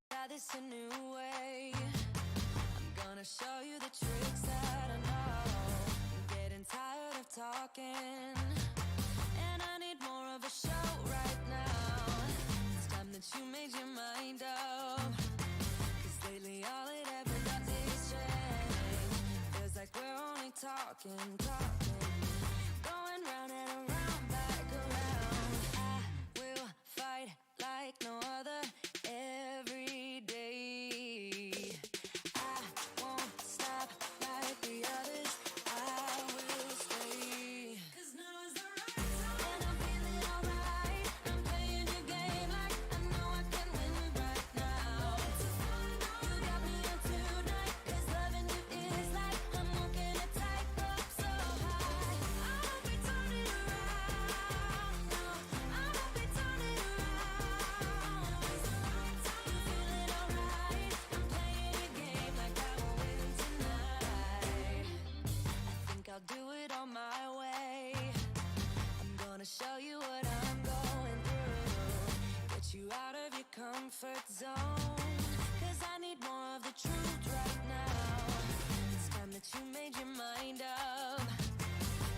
try this a new way. I'm gonna show you the tricks that I know. I'm getting tired of talking, and I need more of a show right now. It's time that you made your mind up, 'cause lately all it ever does is change. Feels like we're only talking, going round and around, back around. I will fight like no other every day. I won't stop like the others. I will stay. 'Cause now is the right time, and I'm feeling alright. I'm playing your game like I know I can win right now. You got me on tonight, 'cause loving you is like I'm walking a tightrope so high. I won't be turning around, no, I won't be turning around. It's the right time, you feeling alright. I'm playing your game like I will win tonight. I think I'll do it on my way. I'm gonna show you what I'm going through, get you out of your comfort zone, 'cause I need more of the truth right now. It's time that you made your mind up,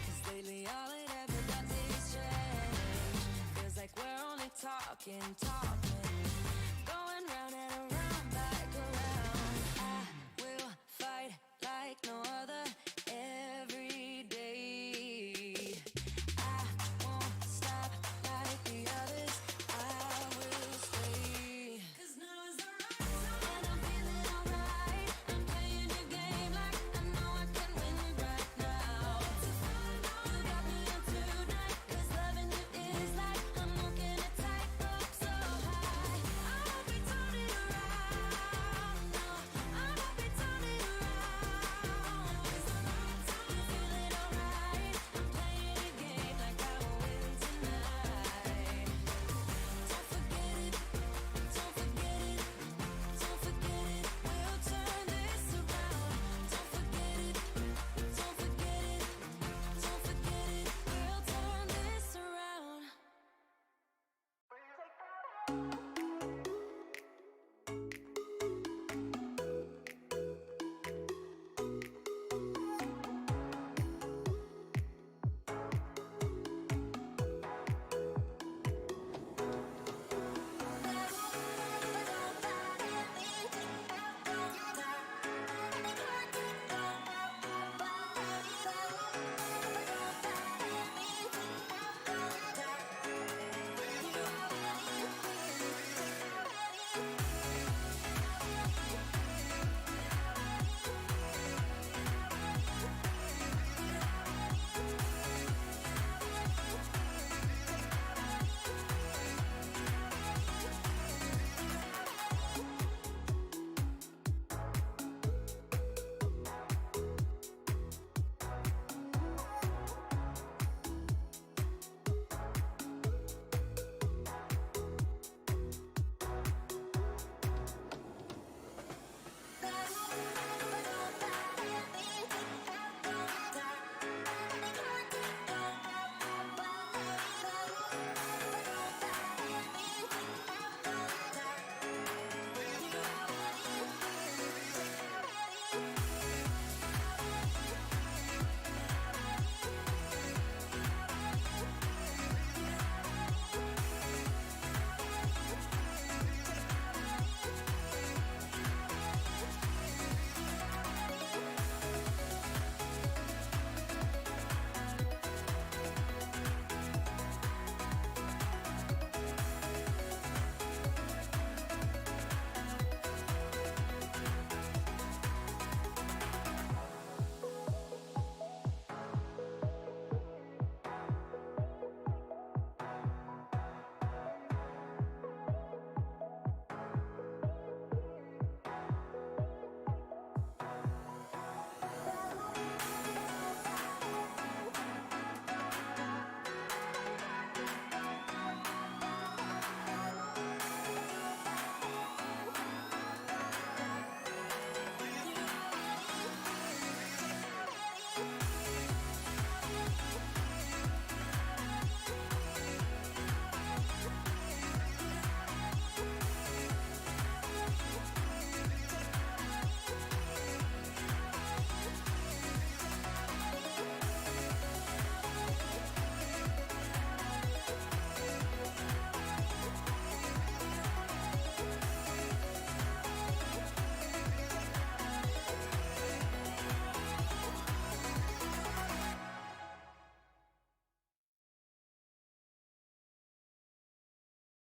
'cause lately all it ever does is change. Feels like we're only talking, going round and around, back around. I will fight like no other every day. I won't stop like the others. I will stay. 'Cause now is the right time, and I'm feeling alright. I'm playing your game like I know I can win right now. You got me on tonight, 'cause loving you is like I'm walking a tightrope so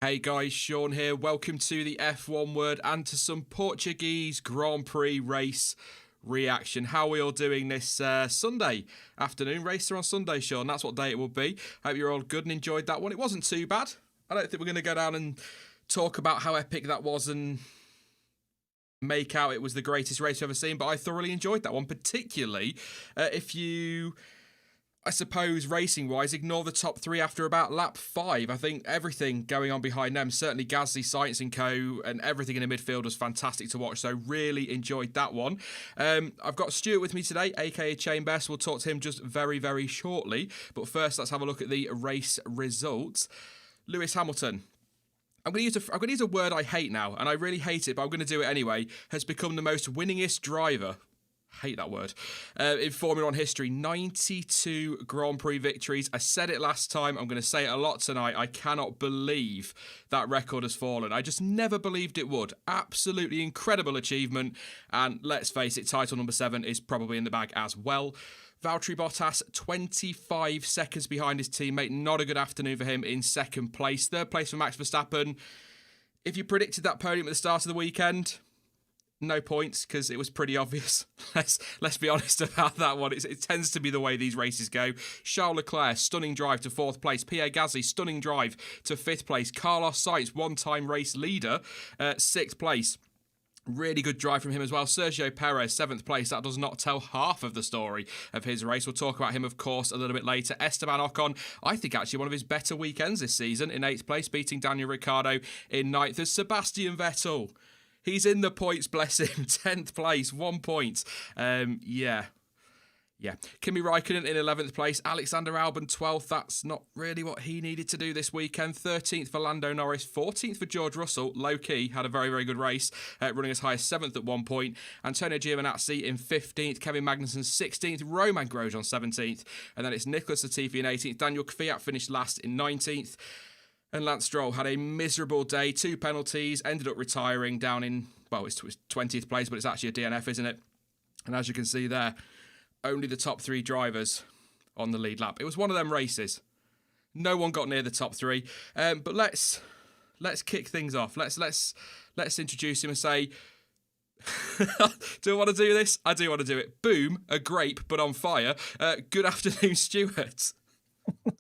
Hey guys, Sean here. Welcome to the F1 Word and to some Portuguese Grand Prix race reaction. How are we all doing this Sunday afternoon? Racer on Sunday, Sean. That's what day it will be. Hope you're all good and enjoyed that one. It wasn't too bad. I don't think we're going to go down and talk about how epic that was and make out it was the greatest race we've ever seen, but I thoroughly enjoyed that one, particularly if you, I suppose, racing-wise, ignore the top three after about lap 5. I think everything going on behind them, certainly Gasly, Sainz and co, and everything in the midfield was fantastic to watch, so really enjoyed that one. I've got Stuart with me today, aka Chain Best. We'll talk to him just very, very shortly, but first let's have a look at the race results. Lewis Hamilton, I'm going to use a word I hate now, and I really hate it, but I'm going to do it anyway, has become the most winningest driver. Hate that word. In Formula 1 history, 92 Grand Prix victories. I said it last time. I'm going to say it a lot tonight. I cannot believe that record has fallen. I just never believed it would. Absolutely incredible achievement. And let's face it, title number 7 is probably in the bag as well. Valtteri Bottas, 25 seconds behind his teammate. Not a good afternoon for him in second place. Third place for Max Verstappen. If you predicted that podium at the start of the weekend, no points, because it was pretty obvious. Let's be honest about that one. It tends to be the way these races go. Charles Leclerc, stunning drive to 4th place. Pierre Gasly, stunning drive to 5th place. Carlos Sainz, one-time race leader, 6th place. Really good drive from him as well. Sergio Perez, 7th place. That does not tell half of the story of his race. We'll talk about him, of course, a little bit later. Esteban Ocon, I think actually one of his better weekends this season, in 8th place, beating Daniel Ricciardo in 9th. There's Sebastian Vettel. He's in the points, bless him. 10th place, 1 point. Yeah. Kimi Raikkonen in 11th place. Alexander Albon 12th. That's not really what he needed to do this weekend. 13th for Lando Norris. 14th for George Russell. Low-key, had a very, very good race. Running as high as 7th at 1 point. Antonio Giovinazzi in 15th. Kevin Magnussen 16th. Romain Grosjean 17th. And then it's Nicholas Latifi in 18th. Daniel Kvyat finished last in 19th. And Lance Stroll had a miserable day. 2 penalties. Ended up retiring down in, well, it's 20th place, but it's actually a DNF, isn't it? And as you can see there, only the top 3 drivers on the lead lap. It was one of them races. No one got near the top 3. But let's kick things off. Let's introduce him and say, do I want to do this? I do want to do it. Boom, a grape, but on fire. Good afternoon, Stuart.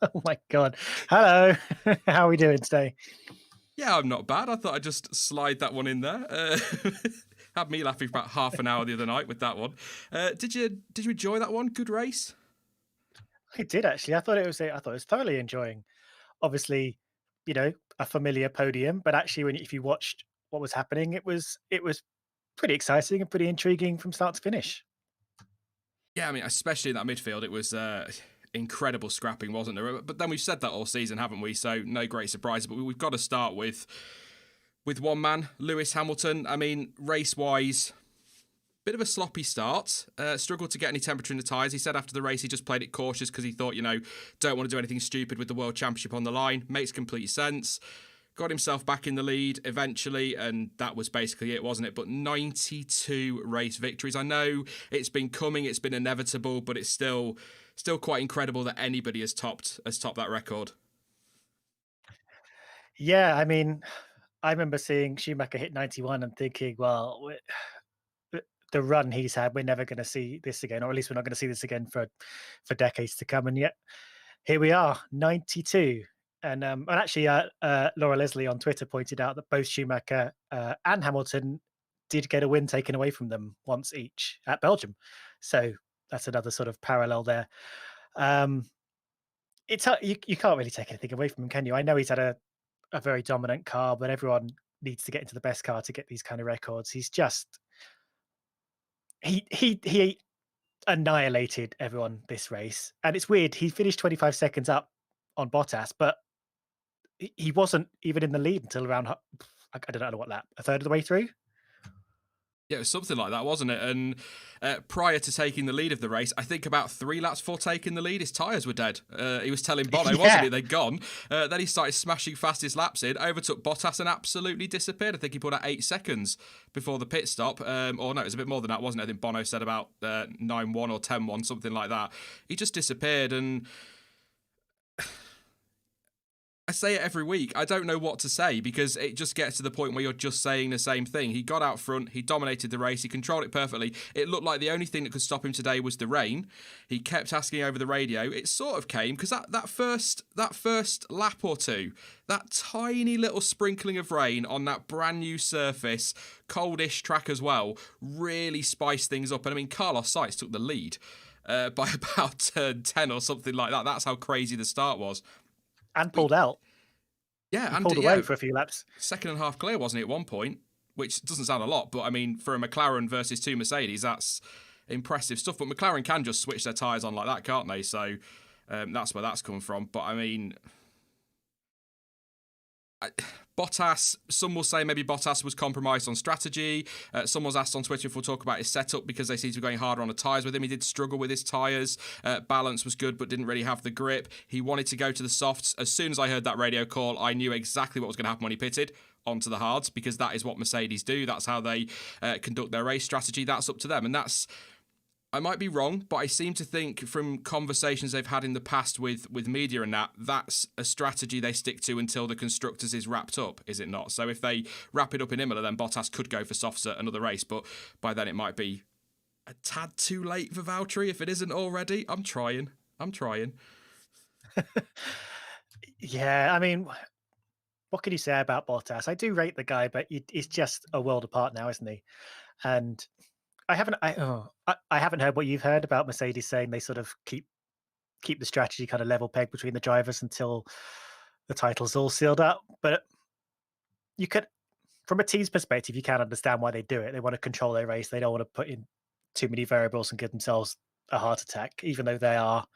Oh my God. Hello. How are we doing today? Yeah, I'm not bad. I thought I'd just slide that one in there. Had me laughing for about half an hour the other night with that one. Did you enjoy that one? Good race? I did actually. I thought it was thoroughly enjoying. Obviously, a familiar podium, but actually if you watched what was happening, it was pretty exciting and pretty intriguing from start to finish. Yeah, I mean, especially in that midfield, it was incredible scrapping, wasn't there? But then we've said that all season, haven't we? So no great surprise. But we've got to start with one man, Lewis Hamilton. I mean, race-wise, bit of a sloppy start. Struggled to get any temperature in the tyres. He said after the race he just played it cautious because he thought, don't want to do anything stupid with the World Championship on the line. Makes complete sense. Got himself back in the lead eventually, and that was basically it, wasn't it? But 92 race victories. I know it's been coming, it's been inevitable, but it's still quite incredible that anybody has topped that record. Yeah, I mean, I remember seeing Schumacher hit 91 and thinking, well, the run he's had, we're never going to see this again, or at least we're not going to see this again for decades to come. And yet, here we are, 92. And actually, Laura Leslie on Twitter pointed out that both Schumacher and Hamilton did get a win taken away from them once each at Belgium. So that's another sort of parallel there. It's you can't really take anything away from him, can you? I know he's had a very dominant car, but everyone needs to get into the best car to get these kind of records. He's just he annihilated everyone this race, and it's weird. He finished 25 seconds up on Bottas, but he wasn't even in the lead until around, I don't know what lap, a third of the way through. Yeah, it was something like that, wasn't it? And prior to taking the lead of the race, I think about 3 laps before taking the lead, his tyres were dead. He was telling Bono, wasn't he? They'd gone. Then he started smashing fastest laps in, overtook Bottas and absolutely disappeared. I think he put at 8 seconds before the pit stop. Or no, it was a bit more than that, wasn't it? I think Bono said about 9-1 or 10-1, something like that. He just disappeared, and I say it every week. I don't know what to say because it just gets to the point where you're just saying the same thing. He got out front. He dominated the race. He controlled it perfectly. It looked like the only thing that could stop him today was the rain. He kept asking over the radio. It sort of came because that first lap or two, that tiny little sprinkling of rain on that brand new surface, coldish track as well, really spiced things up. And I mean, Carlos Sainz took the lead by about turn 10 or something like that. That's how crazy the start was. And pulled out. Yeah, and pulled away for a few laps. Second and a half clear, wasn't it, at one point? Which doesn't sound a lot, but I mean, for a McLaren versus two Mercedes, that's impressive stuff. But McLaren can just switch their tyres on like that, can't they? So that's where that's come from. But I mean, Bottas, some will say maybe Bottas was compromised on strategy. Someone was asked on Twitter if we'll talk about his setup because they seem to be going harder on the tyres with him. He did struggle with his tyres. Balance was good, but didn't really have the grip. He wanted to go to the softs. As soon as I heard that radio call, I knew exactly what was going to happen when he pitted onto the hards because that is what Mercedes do. That's how they conduct their race strategy. That's up to them. And that's... I might be wrong, but I seem to think from conversations they've had in the past with media and that's a strategy they stick to until the constructors is wrapped up, is it not? So if they wrap it up in Imola, then Bottas could go for softs at another race, but by then it might be a tad too late for Valtteri if it isn't already. I'm trying. Yeah, I mean, what can you say about Bottas? I do rate the guy, but he's just a world apart now, isn't he? And I haven't heard what you've heard about Mercedes saying they sort of keep the strategy kind of level peg between the drivers until the title's all sealed up. But you could, from a team's perspective, you can understand why they do it. They want to control their race. They don't want to put in too many variables and give themselves a heart attack, even though they are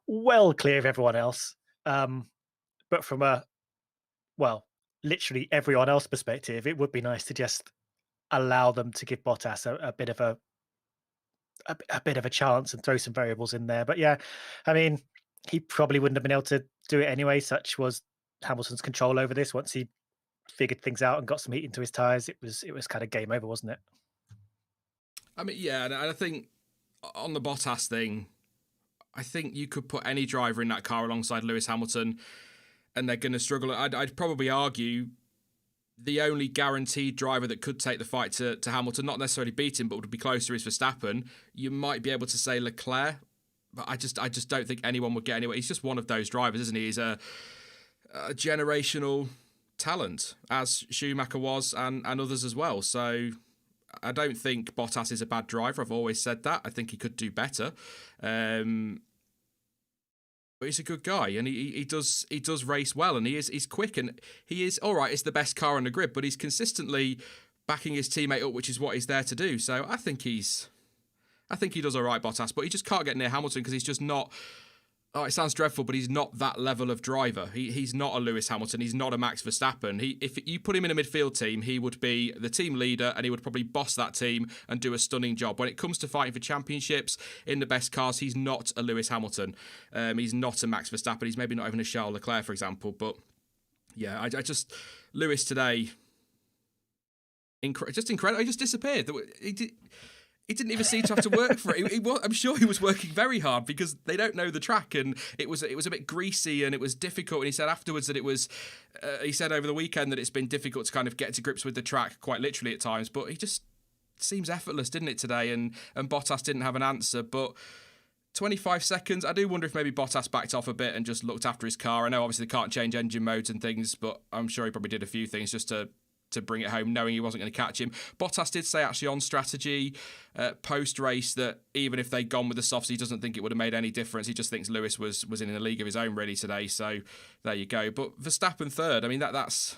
well clear of everyone else. But from literally everyone else's perspective, it would be nice to just allow them to give Bottas a bit of a chance and throw some variables in there. But yeah, I mean, he probably wouldn't have been able to do it anyway. Such was Hamilton's control over this. Once he figured things out and got some heat into his tyres, it was kind of game over, wasn't it? I mean, yeah, and I think on the Bottas thing, I think you could put any driver in that car alongside Lewis Hamilton and they're going to struggle. I'd probably argue the only guaranteed driver that could take the fight to Hamilton, not necessarily beat him, but would be closer, is Verstappen. You might be able to say Leclerc, but I just don't think anyone would get anywhere. He's just one of those drivers, isn't he? He's a generational talent, as Schumacher was, and others as well. So I don't think Bottas is a bad driver. I've always said that. I think he could do better. But he's a good guy, and he does race well, and he's quick, and he is all right. It's the best car on the grid, but he's consistently backing his teammate up, which is what he's there to do. So I think he does all right, Bottas, but he just can't get near Hamilton because he's just not. Oh, it sounds dreadful, but he's not that level of driver. He's not a Lewis Hamilton. He's not a Max Verstappen. If you put him in a midfield team, he would be the team leader and he would probably boss that team and do a stunning job. When it comes to fighting for championships in the best cars, he's not a Lewis Hamilton. He's not a Max Verstappen. He's maybe not even a Charles Leclerc, for example. But yeah, I just Lewis today, just incredible. He just disappeared. He didn't even seem to have to work for it. I'm sure he was working very hard because they don't know the track, and it was a bit greasy and it was difficult. And he said afterwards that it was. He said over the weekend that it's been difficult to kind of get to grips with the track, quite literally at times. But he just seems effortless, didn't it today? And Bottas didn't have an answer, but. 25 seconds. I do wonder if maybe Bottas backed off a bit and just looked after his car. I know obviously they can't change engine modes and things, but I'm sure he probably did a few things just to bring it home, knowing he wasn't going to catch him. Bottas did say actually on strategy post-race that even if they'd gone with the softs, he doesn't think it would have made any difference. He just thinks Lewis was in a league of his own really today. So there you go. But Verstappen third, I mean, that's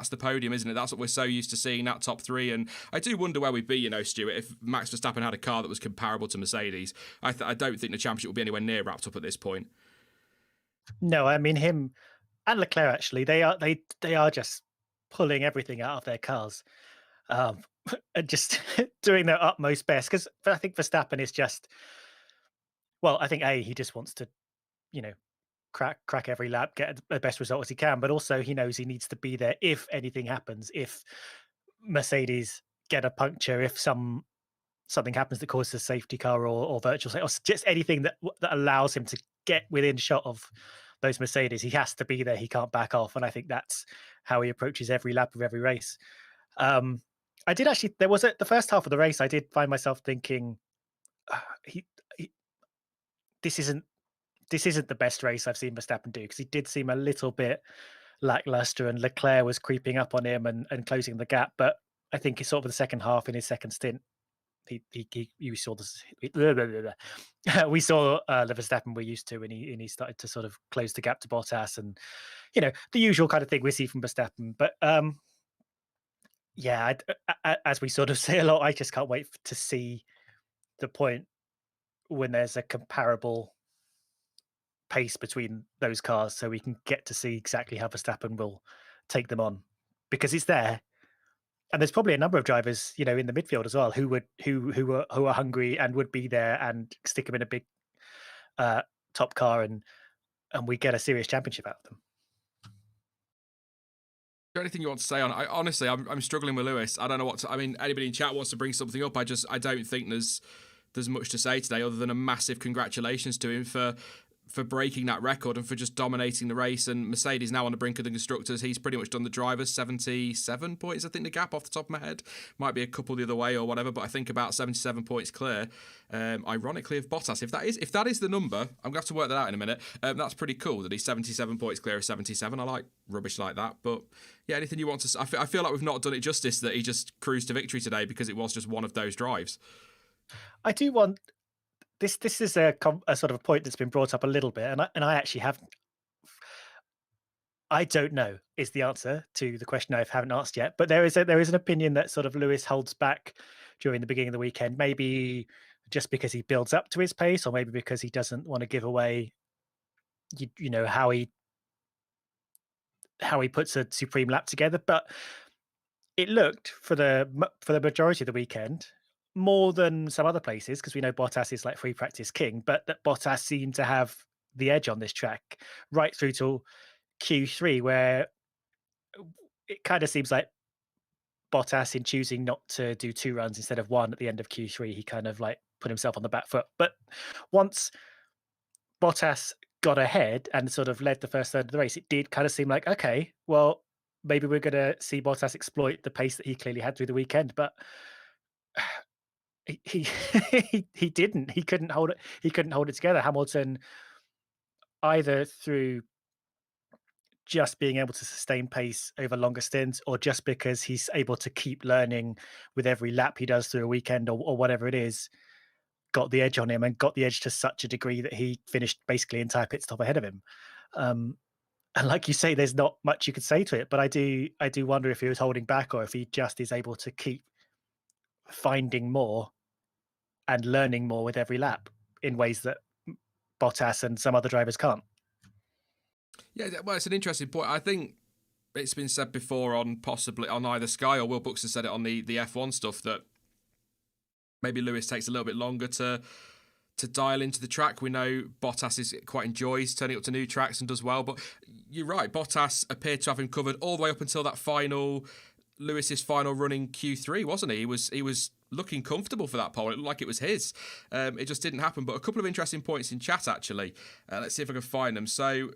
the podium, isn't it? That's what we're so used to seeing, that top three. And I do wonder where we'd be, Stuart, if Max Verstappen had a car that was comparable to Mercedes. I don't think the championship would be anywhere near wrapped up at this point. No, I mean, him and Leclerc, actually, they are just pulling everything out of their cars and just doing their utmost best. Because I think Verstappen is just, I think he just wants to, crack every lap, get the best result as he can, but also he knows he needs to be there if anything happens, if Mercedes get a puncture, if something happens that causes a safety car or virtual, or just anything that allows him to get within shot of those Mercedes. He has to be there. He can't back off. And I think that's how he approaches every lap of every race. I did actually, the first half of the race, I did find myself thinking, he this isn't the best race I've seen Verstappen do, because he did seem a little bit lackluster, and Leclerc was creeping up on him and closing the gap. But I think it's sort of the second half in his second stint, we saw this. We saw the Verstappen we're used to, and he started to sort of close the gap to Bottas, and the usual kind of thing we see from Verstappen. But yeah, as we sort of say a lot, I just can't wait to see the point when there's a comparable pace between those cars, so we can get to see exactly how Verstappen will take them on, because it's there. And there's probably a number of drivers, in the midfield as well, who are hungry and would be there and stick them in a big top car, and we get a serious championship out of them. Is there anything you want to say on it? Honestly, I'm struggling with Lewis. I don't know what to. I mean, anybody in chat wants to bring something up. I don't think there's much to say today, other than a massive congratulations to him for breaking that record and for just dominating the race. And Mercedes now on the brink of the constructors. He's pretty much done the drivers. 77 points, I think, the gap off the top of my head. Might be a couple the other way or whatever, but I think about 77 points clear. Ironically, of Bottas. If that is the number, I'm going to have to work that out in a minute. That's pretty cool that he's 77 points clear of 77. I like rubbish like that. But yeah, anything you want to say? I feel like we've not done it justice that he just cruised to victory today, because it was just one of those drives. I do want... This is a sort of a point that's been brought up a little bit, and I actually have. I don't know is the answer to the question I haven't asked yet, but there is an opinion that sort of Lewis holds back during the beginning of the weekend, maybe just because he builds up to his pace, or maybe because he doesn't want to give away, how he puts a supreme lap together. But it looked for the majority of the weekend, more than some other places, because we know Bottas is like free practice king, but that Bottas seemed to have the edge on this track right through to Q3, where it kind of seems like Bottas, in choosing not to do 2 runs instead of 1 at the end of Q3, he kind of like put himself on the back foot. But once Bottas got ahead and sort of led the first third of the race, it did kind of seem like, okay, well, maybe we're going to see Bottas exploit the pace that he clearly had through the weekend. But he he didn't. He couldn't hold it. He couldn't hold it together. Hamilton, either through just being able to sustain pace over longer stints, or just because he's able to keep learning with every lap he does through a weekend, or whatever it is, got the edge on him, and got the edge to such a degree that he finished basically entire pit stop ahead of him. And like you say, there's not much you could say to it, but I do wonder if he was holding back, or if he just is able to keep finding more and learning more with every lap in ways that Bottas and some other drivers can't. Yeah, well, it's an interesting point. I think it's been said before on either Sky, or Will Buxton has said it on the F1 stuff, that maybe Lewis takes a little bit longer to dial into the track. We know Bottas enjoys turning up to new tracks and does well, but you're right, Bottas appeared to have him covered all the way up until Lewis's final run in Q3, wasn't he? He was looking comfortable for that pole. It looked like it was his. It just didn't happen. But a couple of interesting points in chat, actually. Let's see if I can find them. So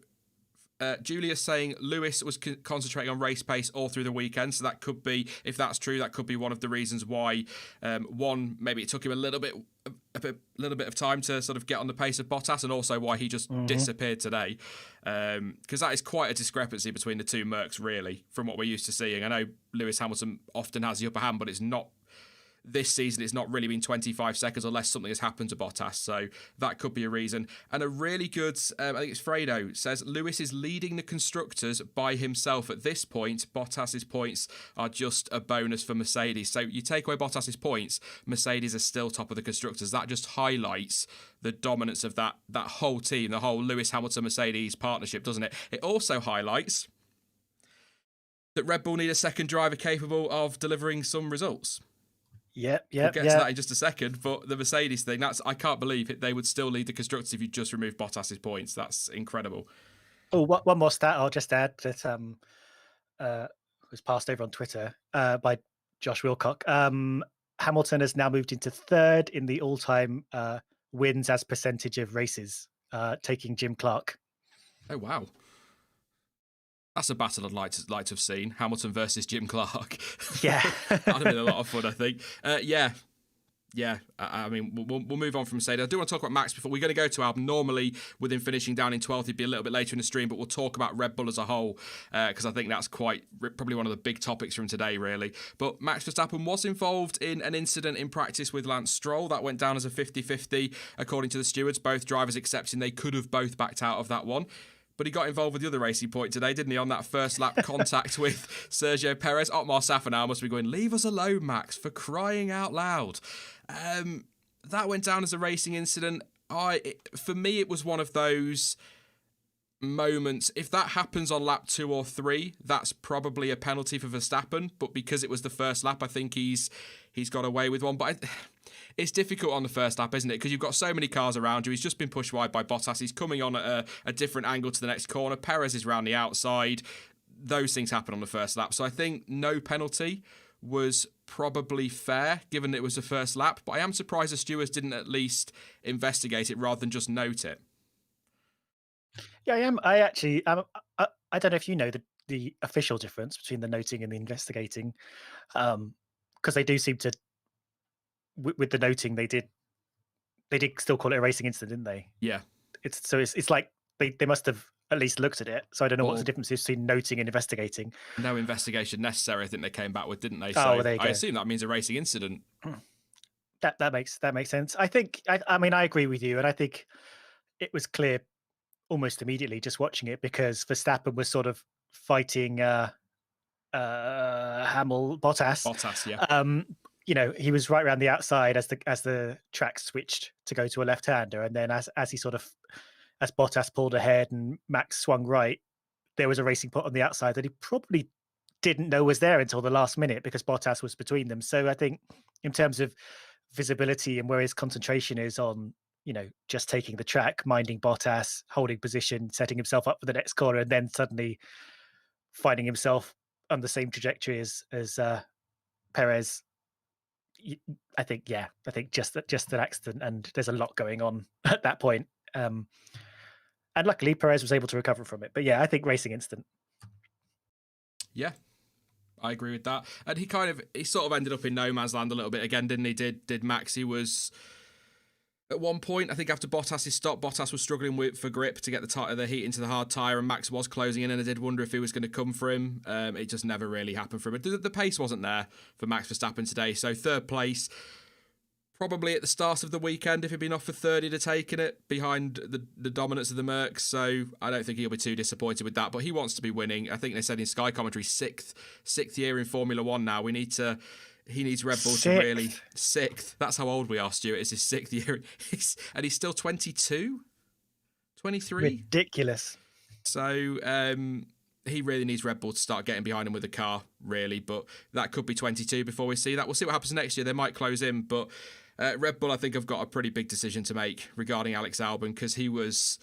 Julia's saying Lewis was concentrating on race pace all through the weekend. So that could be, if that's true, that could be one of the reasons why, maybe it took him a little bit of time to sort of get on the pace of Bottas, and also why he just disappeared today. Because that is quite a discrepancy between the two Mercs, really, from what we're used to seeing. I know Lewis Hamilton often has the upper hand, but it's not. This season, it's not really been 25 seconds unless something has happened to Bottas. So that could be a reason. And a really good, I think it's Fredo, says Lewis is leading the constructors by himself at this point. Bottas's points are just a bonus for Mercedes. So you take away Bottas's points, Mercedes are still top of the constructors. That just highlights the dominance of that whole team, the whole Lewis Hamilton-Mercedes partnership, doesn't it? It also highlights that Red Bull need a second driver capable of delivering some results. We'll get to that in just a second, but the Mercedes thing, I can't believe they would still lead the constructors if you just remove Bottas's points. That's incredible. Oh, one more stat I'll just add that was passed over on Twitter by Josh Wilcock. Hamilton has now moved into 3rd in the all-time wins as percentage of races, taking Jim Clark. Oh, wow. That's a battle I'd like to have seen. Hamilton versus Jim Clark. Yeah. That'd have been a lot of fun, I think. Yeah, I mean, we'll move on from Mercedes. I do want to talk about Max before we're going to go to Albon. Normally, with him finishing down in 12th, he'd be a little bit later in the stream, but we'll talk about Red Bull as a whole because I think that's probably one of the big topics from today, really. But Max Verstappen was involved in an incident in practice with Lance Stroll. That went down as a 50-50, according to the stewards. Both drivers accepting they could have both backed out of that one. But he got involved with the other racing point today, didn't he, on that first lap contact with Sergio Perez. Otmar Safar now must be going, leave us alone, Max, for crying out loud. That went down as a racing incident. For me, it was one of those moments. If that happens on lap 2 or 3, that's probably a penalty for Verstappen. But because it was the first lap, I think he's got away with one. But it's difficult on the first lap, isn't it? Because you've got so many cars around you. He's just been pushed wide by Bottas. He's coming on at a different angle to the next corner. Perez is round the outside. Those things happen on the first lap. So I think no penalty was probably fair, given it was the first lap. But I am surprised the stewards didn't at least investigate it rather than just note it. Yeah, I am. I don't know if you know the official difference between the noting and the investigating, because they do seem to, with the noting, they did still call it a racing incident, didn't they? Yeah. It's like they must have at least looked at it. So I don't know what the difference is between noting and investigating. No investigation necessary, I think they came back with, didn't they? So well, there you go. I assume that means a racing incident. That makes sense. I think I mean I agree with you, and I think it was clear almost immediately just watching it because Verstappen was sort of fighting Bottas. Bottas, yeah. You know, he was right around the outside as the track switched to go to a left-hander, and then as Bottas pulled ahead and Max swung right, there was a racing pot on the outside that he probably didn't know was there until the last minute because Bottas was between them. So I think in terms of visibility and where his concentration is on, you know, just taking the track, minding Bottas, holding position, setting himself up for the next corner, and then suddenly finding himself on the same trajectory as Perez. I think just an accident, and there's a lot going on at that point. And luckily Perez was able to recover from it. But yeah, I think racing incident. Yeah, I agree with that. And he sort of ended up in no man's land a little bit again, didn't he? Did Max? He was at one point, I think after Bottas's stop, Bottas was struggling for grip to get the heat into the hard tyre, and Max was closing in, and I did wonder if he was going to come for him. It just never really happened for him. The pace wasn't there for Max Verstappen today, so third place, probably at the start of the weekend, if he'd been off for third, he'd have taken it behind the dominance of the Mercs, so I don't think he'll be too disappointed with that, but he wants to be winning. I think they said in Sky commentary, sixth year in Formula 1 now. He needs Red Bull to really... Sixth. That's how old we are, Stuart. It's his 6th year. And he's still 22? 23? Ridiculous. So he really needs Red Bull to start getting behind him with the car, really. But that could be 22 before we see that. We'll see what happens next year. They might close in. But Red Bull, I think, have got a pretty big decision to make regarding Alex Albon because he was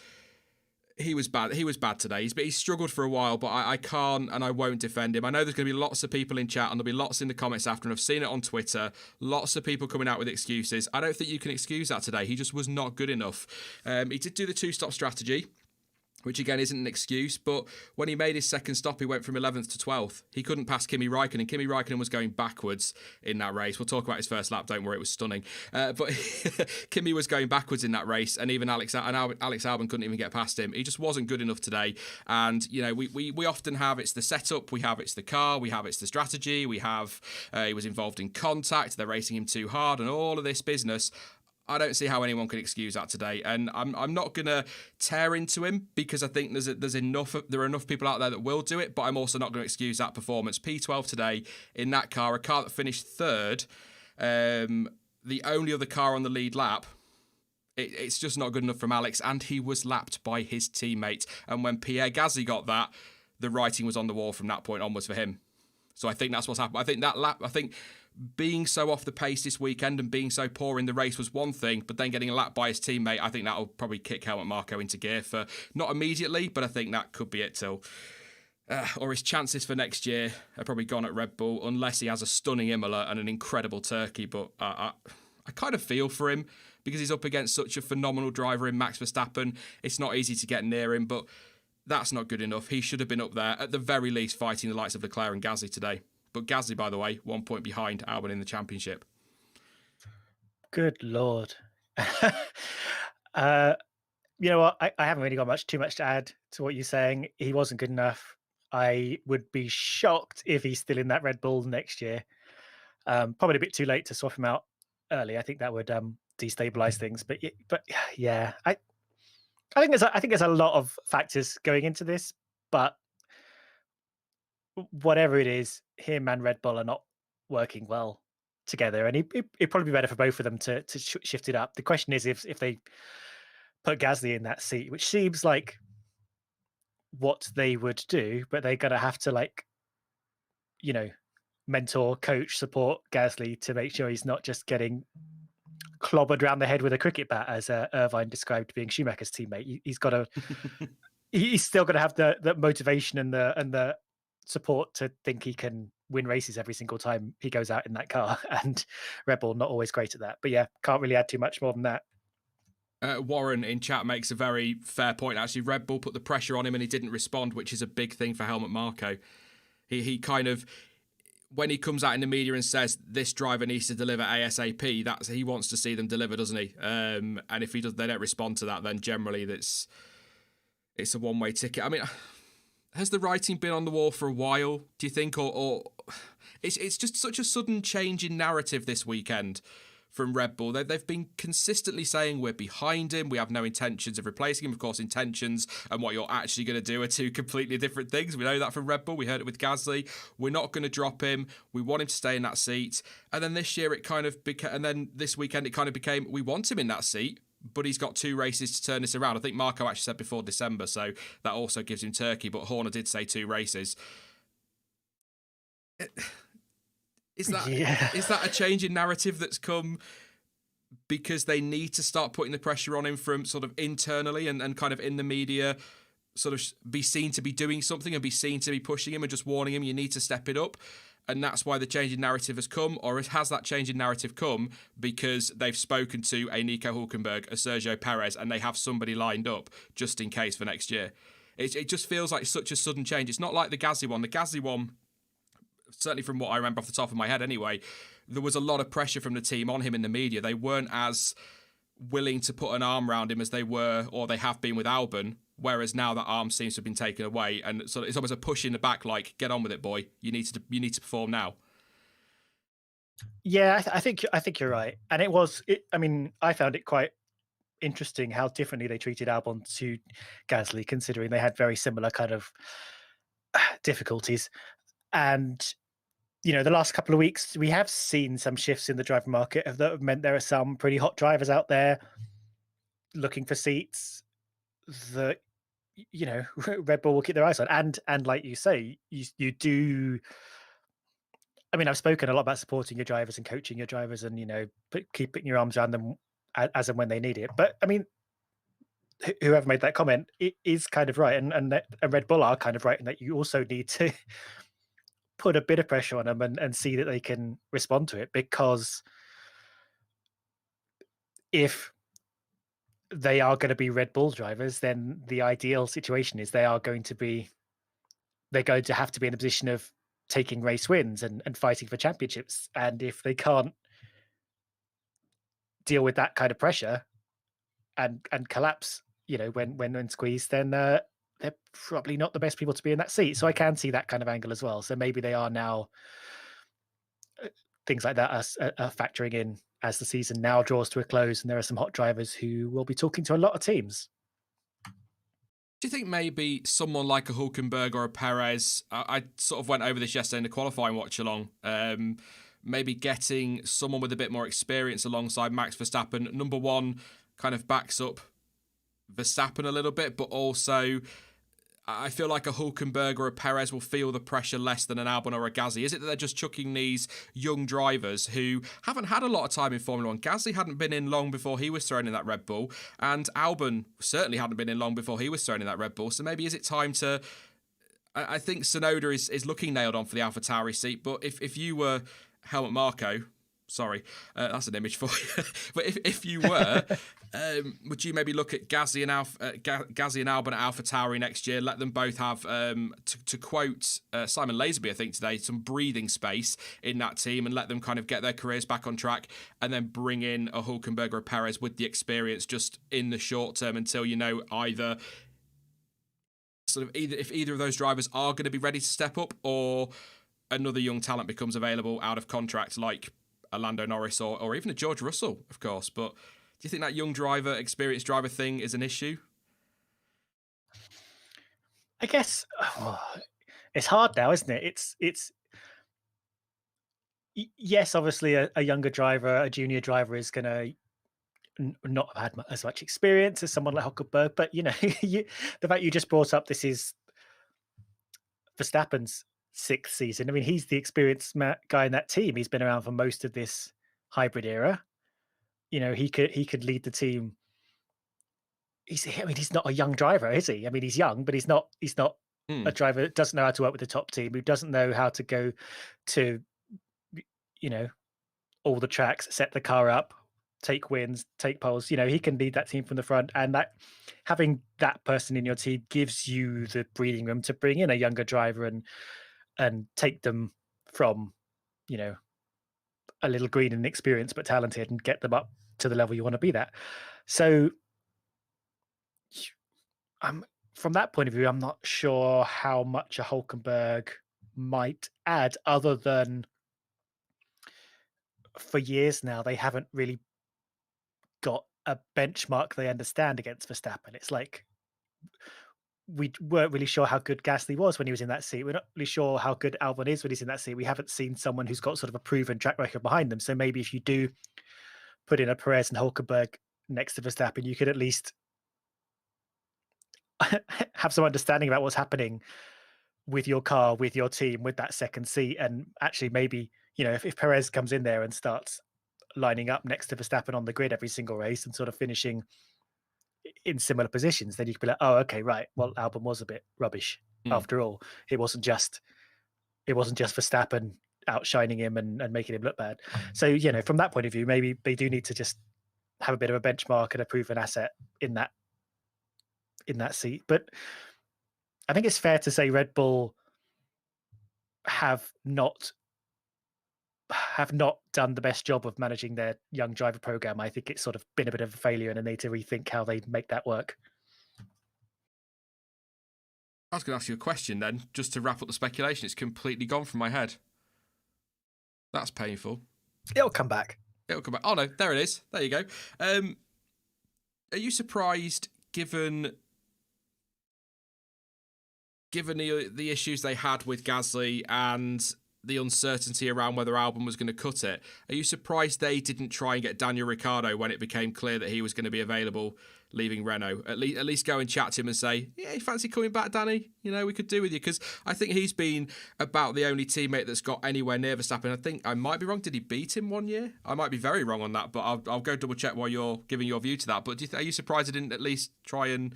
bad. He was bad today. He's struggled for a while, but I can't and I won't defend him. I know there's going to be lots of people in chat and there'll be lots in the comments after, and I've seen it on Twitter. Lots of people coming out with excuses. I don't think you can excuse that today. He just was not good enough. He did do the 2-stop strategy, which again isn't an excuse, but when he made his second stop, he went from 11th to 12th. He couldn't pass Kimi Raikkonen. Kimi Raikkonen was going backwards in that race. We'll talk about his first lap, don't worry, it was stunning. But Kimi was going backwards in that race, and even Alex Albon couldn't even get past him. He just wasn't good enough today. And, you know, we often have it's the setup, we have it's the car, we have it's the strategy, we have he was involved in contact, they're racing him too hard, and all of this business. I don't see how anyone can excuse that today, and I'm not gonna tear into him because I think there are enough people out there that will do it, but I'm also not going to excuse that performance. P12 today in that car, a car that finished third, the only other car on the lead lap. It's just not good enough from Alex, and he was lapped by his teammate. And when Pierre Gasly got that, the writing was on the wall from that point onwards for him. So I think that's what's happened. I think being so off the pace this weekend and being so poor in the race was one thing, but then getting a lap by his teammate, I think that'll probably kick Helmut Marko into gear for not immediately, but I think that could be it till. Or his chances for next year are probably gone at Red Bull unless he has a stunning Imola and an incredible Turkey. But I kind of feel for him because he's up against such a phenomenal driver in Max Verstappen. It's not easy to get near him, but That's not good enough. He should have been up there, at the very least, fighting the likes of Leclerc and Gasly today. But Gasly, by the way, 1 point behind Albon in the championship. Good Lord. You know what? I haven't really got too much to add to what you're saying. He wasn't good enough. I would be shocked if he's still in that Red Bull next year. Probably a bit too late to swap him out early. I think that would destabilize things. But yeah, I think there's a lot of factors going into this. But whatever it is, him and Red Bull are not working well together, and it'd probably be better for both of them to shift it up. The question is if they put Gasly in that seat, which seems like what they would do, but they're gonna have to, like, you know, mentor, coach, support Gasly to make sure he's not just getting clobbered around the head with a cricket bat, as Irvine described being Schumacher's teammate. He's got to, he's still got to have the motivation and the support to think he can win races every single time he goes out in that car. And Red Bull not always great at that. But yeah, can't really add too much more than that. Warren in chat makes a very fair point. Actually, Red Bull put the pressure on him and he didn't respond, which is a big thing for Helmut Marko. He kind of, when he comes out in the media and says this driver needs to deliver ASAP, he wants to see them deliver, doesn't he? And if they don't respond to that, then generally it's a one-way ticket. I mean, has the writing been on the wall for a while, do you think, or it's just such a sudden change in narrative this weekend from Red Bull? They've been consistently saying we're behind him, we have no intentions of replacing him. Of course, intentions and what you're actually going to do are two completely different things. We know that from Red Bull. We heard it with Gasly. We're not going to drop him. We want him to stay in that seat. And then this year it kind of became, and then this weekend it kind of became, we want him in that seat, but he's got 2 races to turn this around. I think Marco actually said before December, so that also gives him Turkey, but Horner did say 2 races. Is that a change in narrative that's come because they need to start putting the pressure on him from sort of internally and kind of in the media, sort of be seen to be doing something and be seen to be pushing him and just warning him, you need to step it up? And that's why the change in narrative has come? Or has that change in narrative come because they've spoken to a Nico Hülkenberg, a Sergio Perez, and they have somebody lined up just in case for next year? It just feels like such a sudden change. It's not like the Gasly one. The Gasly one, certainly from what I remember off the top of my head anyway, there was a lot of pressure from the team on him in the media. They weren't as willing to put an arm around him as they were, or they have been with Albon, whereas now that arm seems to have been taken away, and so it's almost a push in the back, like, get on with it, boy. You need to perform now. Yeah, I think you're right. And I mean, I found it quite interesting how differently they treated Albon to Gasly, considering they had very similar kind of difficulties. And, you know, the last couple of weeks, we have seen some shifts in the driver market that have meant there are some pretty hot drivers out there looking for seats that, you know, Red Bull will keep their eyes on. And like you say, you do. I mean, I've spoken a lot about supporting your drivers and coaching your drivers and, you know, keep putting your arms around them as and when they need it. But I mean, whoever made that comment, it is kind of right. And Red Bull are kind of right in that you also need to put a bit of pressure on them and see that they can respond to it, because if they are going to be Red Bull drivers, then the ideal situation is they're going to have to be in a position of taking race wins and fighting for championships. And if they can't deal with that kind of pressure and collapse, you know, when squeezed, then they're probably not the best people to be in that seat. So I can see that kind of angle as well. So maybe they are now, things like that are factoring in as the season now draws to a close, and there are some hot drivers who will be talking to a lot of teams. Do you think maybe someone like a Hülkenberg or a Perez, I sort of went over this yesterday in the qualifying watch along, maybe getting someone with a bit more experience alongside Max Verstappen, number one, kind of backs up Verstappen a little bit, but also I feel like a Hülkenberg or a Perez will feel the pressure less than an Albon or a Gasly. Is it that they're just chucking these young drivers who haven't had a lot of time in Formula 1? Gasly hadn't been in long before he was thrown in that Red Bull, and Albon certainly hadn't been in long before he was thrown in that Red Bull. So maybe is it time to... I think Tsunoda is looking nailed on for the AlphaTauri seat, but if you were Helmut Marko, Sorry, that's an image for you. But if you were, would you maybe look at Gasly and Albon at AlphaTauri next year? Let them both have, to quote Simon Lazenby, I think today, some breathing space in that team, and let them kind of get their careers back on track, and then bring in a Hülkenberg or a Perez with the experience just in the short term until either if either of those drivers are going to be ready to step up, or another young talent becomes available out of contract, like a Lando Norris or even a George Russell, of course. But do you think that young driver, experienced driver thing is an issue? I guess it's hard now, isn't it? It's yes, obviously a younger driver, a junior driver is going to not have had as much experience as someone like Hülkenberg, but the fact you just brought up, this is Verstappen's 6th season. I mean, he's the experienced guy in that team. He's been around for most of this hybrid era. He could lead the team. He's not a young driver, is he? I mean, he's young, but he's not a driver that doesn't know how to work with the top team, who doesn't know how to go to all the tracks, set the car up, take wins, take poles. He can lead that team from the front, and that having that person in your team gives you the breathing room to bring in a younger driver and take them from a little green and inexperienced but talented, and get them up to the level you want to be at. So from that point of view, I'm not sure how much a Hülkenberg might add, other than for years now they haven't really got a benchmark they understand against Verstappen. It's like we weren't really sure how good Gasly was when he was in that seat. We're not really sure how good Albon is when he's in that seat. We haven't seen someone who's got sort of a proven track record behind them. So maybe if you do put in a Perez and Hülkenberg next to Verstappen, you could at least have some understanding about what's happening with your car, with your team, with that second seat. And actually maybe, if Perez comes in there and starts lining up next to Verstappen on the grid every single race and sort of finishing in similar positions, then you could be like, oh, okay, right. Well, Albon was a bit rubbish after all. It wasn't just Verstappen outshining him and making him look bad. So, from that point of view, maybe they do need to just have a bit of a benchmark and a proven asset in that seat. But I think it's fair to say Red Bull have not done the best job of managing their young driver program. I think it's sort of been a bit of a failure, and they need to rethink how they make that work. I was going to ask you a question then, just to wrap up the speculation. It's completely gone from my head. That's painful. It'll come back. Oh no, there it is. There you go. Are you surprised, given the issues they had with Gasly and the uncertainty around whether Albon was going to cut it, are you surprised they didn't try and get Daniel Ricciardo when it became clear that he was going to be available leaving Renault? At least go and chat to him and say, yeah, you fancy coming back, Danny? We could do with you. Because I think he's been about the only teammate that's got anywhere near Verstappen. I think I might be wrong. Did he beat him one year? I might be very wrong on that, but I'll go double check while you're giving your view to that. But are you surprised they didn't at least try and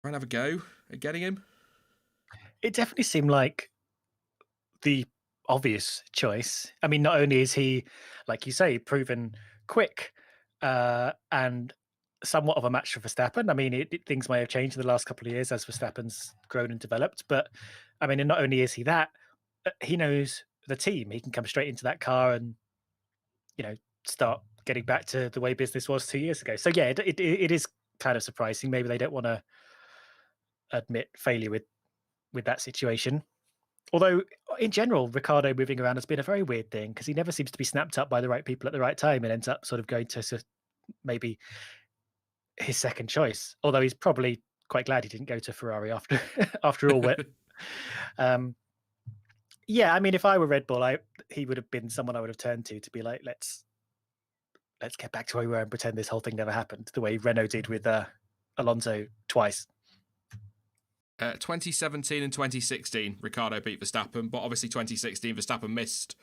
have a go at getting him? It definitely seemed like the obvious choice. I mean, not only is he, like you say, proven quick and somewhat of a match for Verstappen. I mean, things may have changed in the last couple of years as Verstappen's grown and developed. But I mean, and not only is he that, he knows the team. He can come straight into that car and start getting back to the way business was 2 years ago. So yeah, it is kind of surprising. Maybe they don't want to admit failure with that situation. Although, in general, Ricciardo moving around has been a very weird thing, because he never seems to be snapped up by the right people at the right time and ends up sort of going to maybe his second choice. Although he's probably quite glad he didn't go to Ferrari after all. Yeah, I mean, if I were Red Bull, he would have been someone I would have turned to be like, let's get back to where we were and pretend this whole thing never happened, the way Renault did with Alonso twice. 2017 and 2016, Ricciardo beat Verstappen, but obviously 2016, Verstappen missed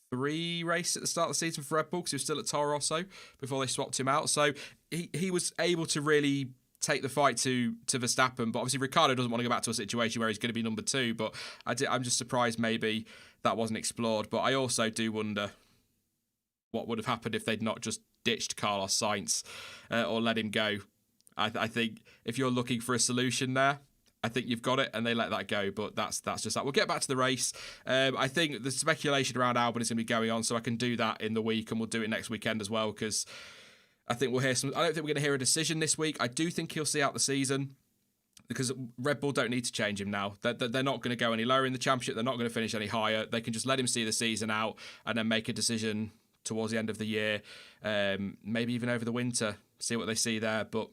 3 races at the start of the season for Red Bull because he was still at Toro Rosso before they swapped him out. So he was able to really take the fight to Verstappen, but obviously Ricciardo doesn't want to go back to a situation where he's going to be number 2. But I'm just surprised maybe that wasn't explored. But I also do wonder what would have happened if they'd not just ditched Carlos Sainz or let him go. I think if you're looking for a solution there, I think you've got it, and they let that go. But that's just that. We'll get back to the race. I think the speculation around Albon is going to be going on, so I can do that in the week, and we'll do it next weekend as well, because I think we'll hear some. I don't think we're going to hear a decision this week. I do think he'll see out the season, because Red Bull don't need to change him now. They're not going to go any lower in the championship. They're not going to finish any higher. They can just let him see the season out and then make a decision towards the end of the year, maybe even over the winter, see what they see there, but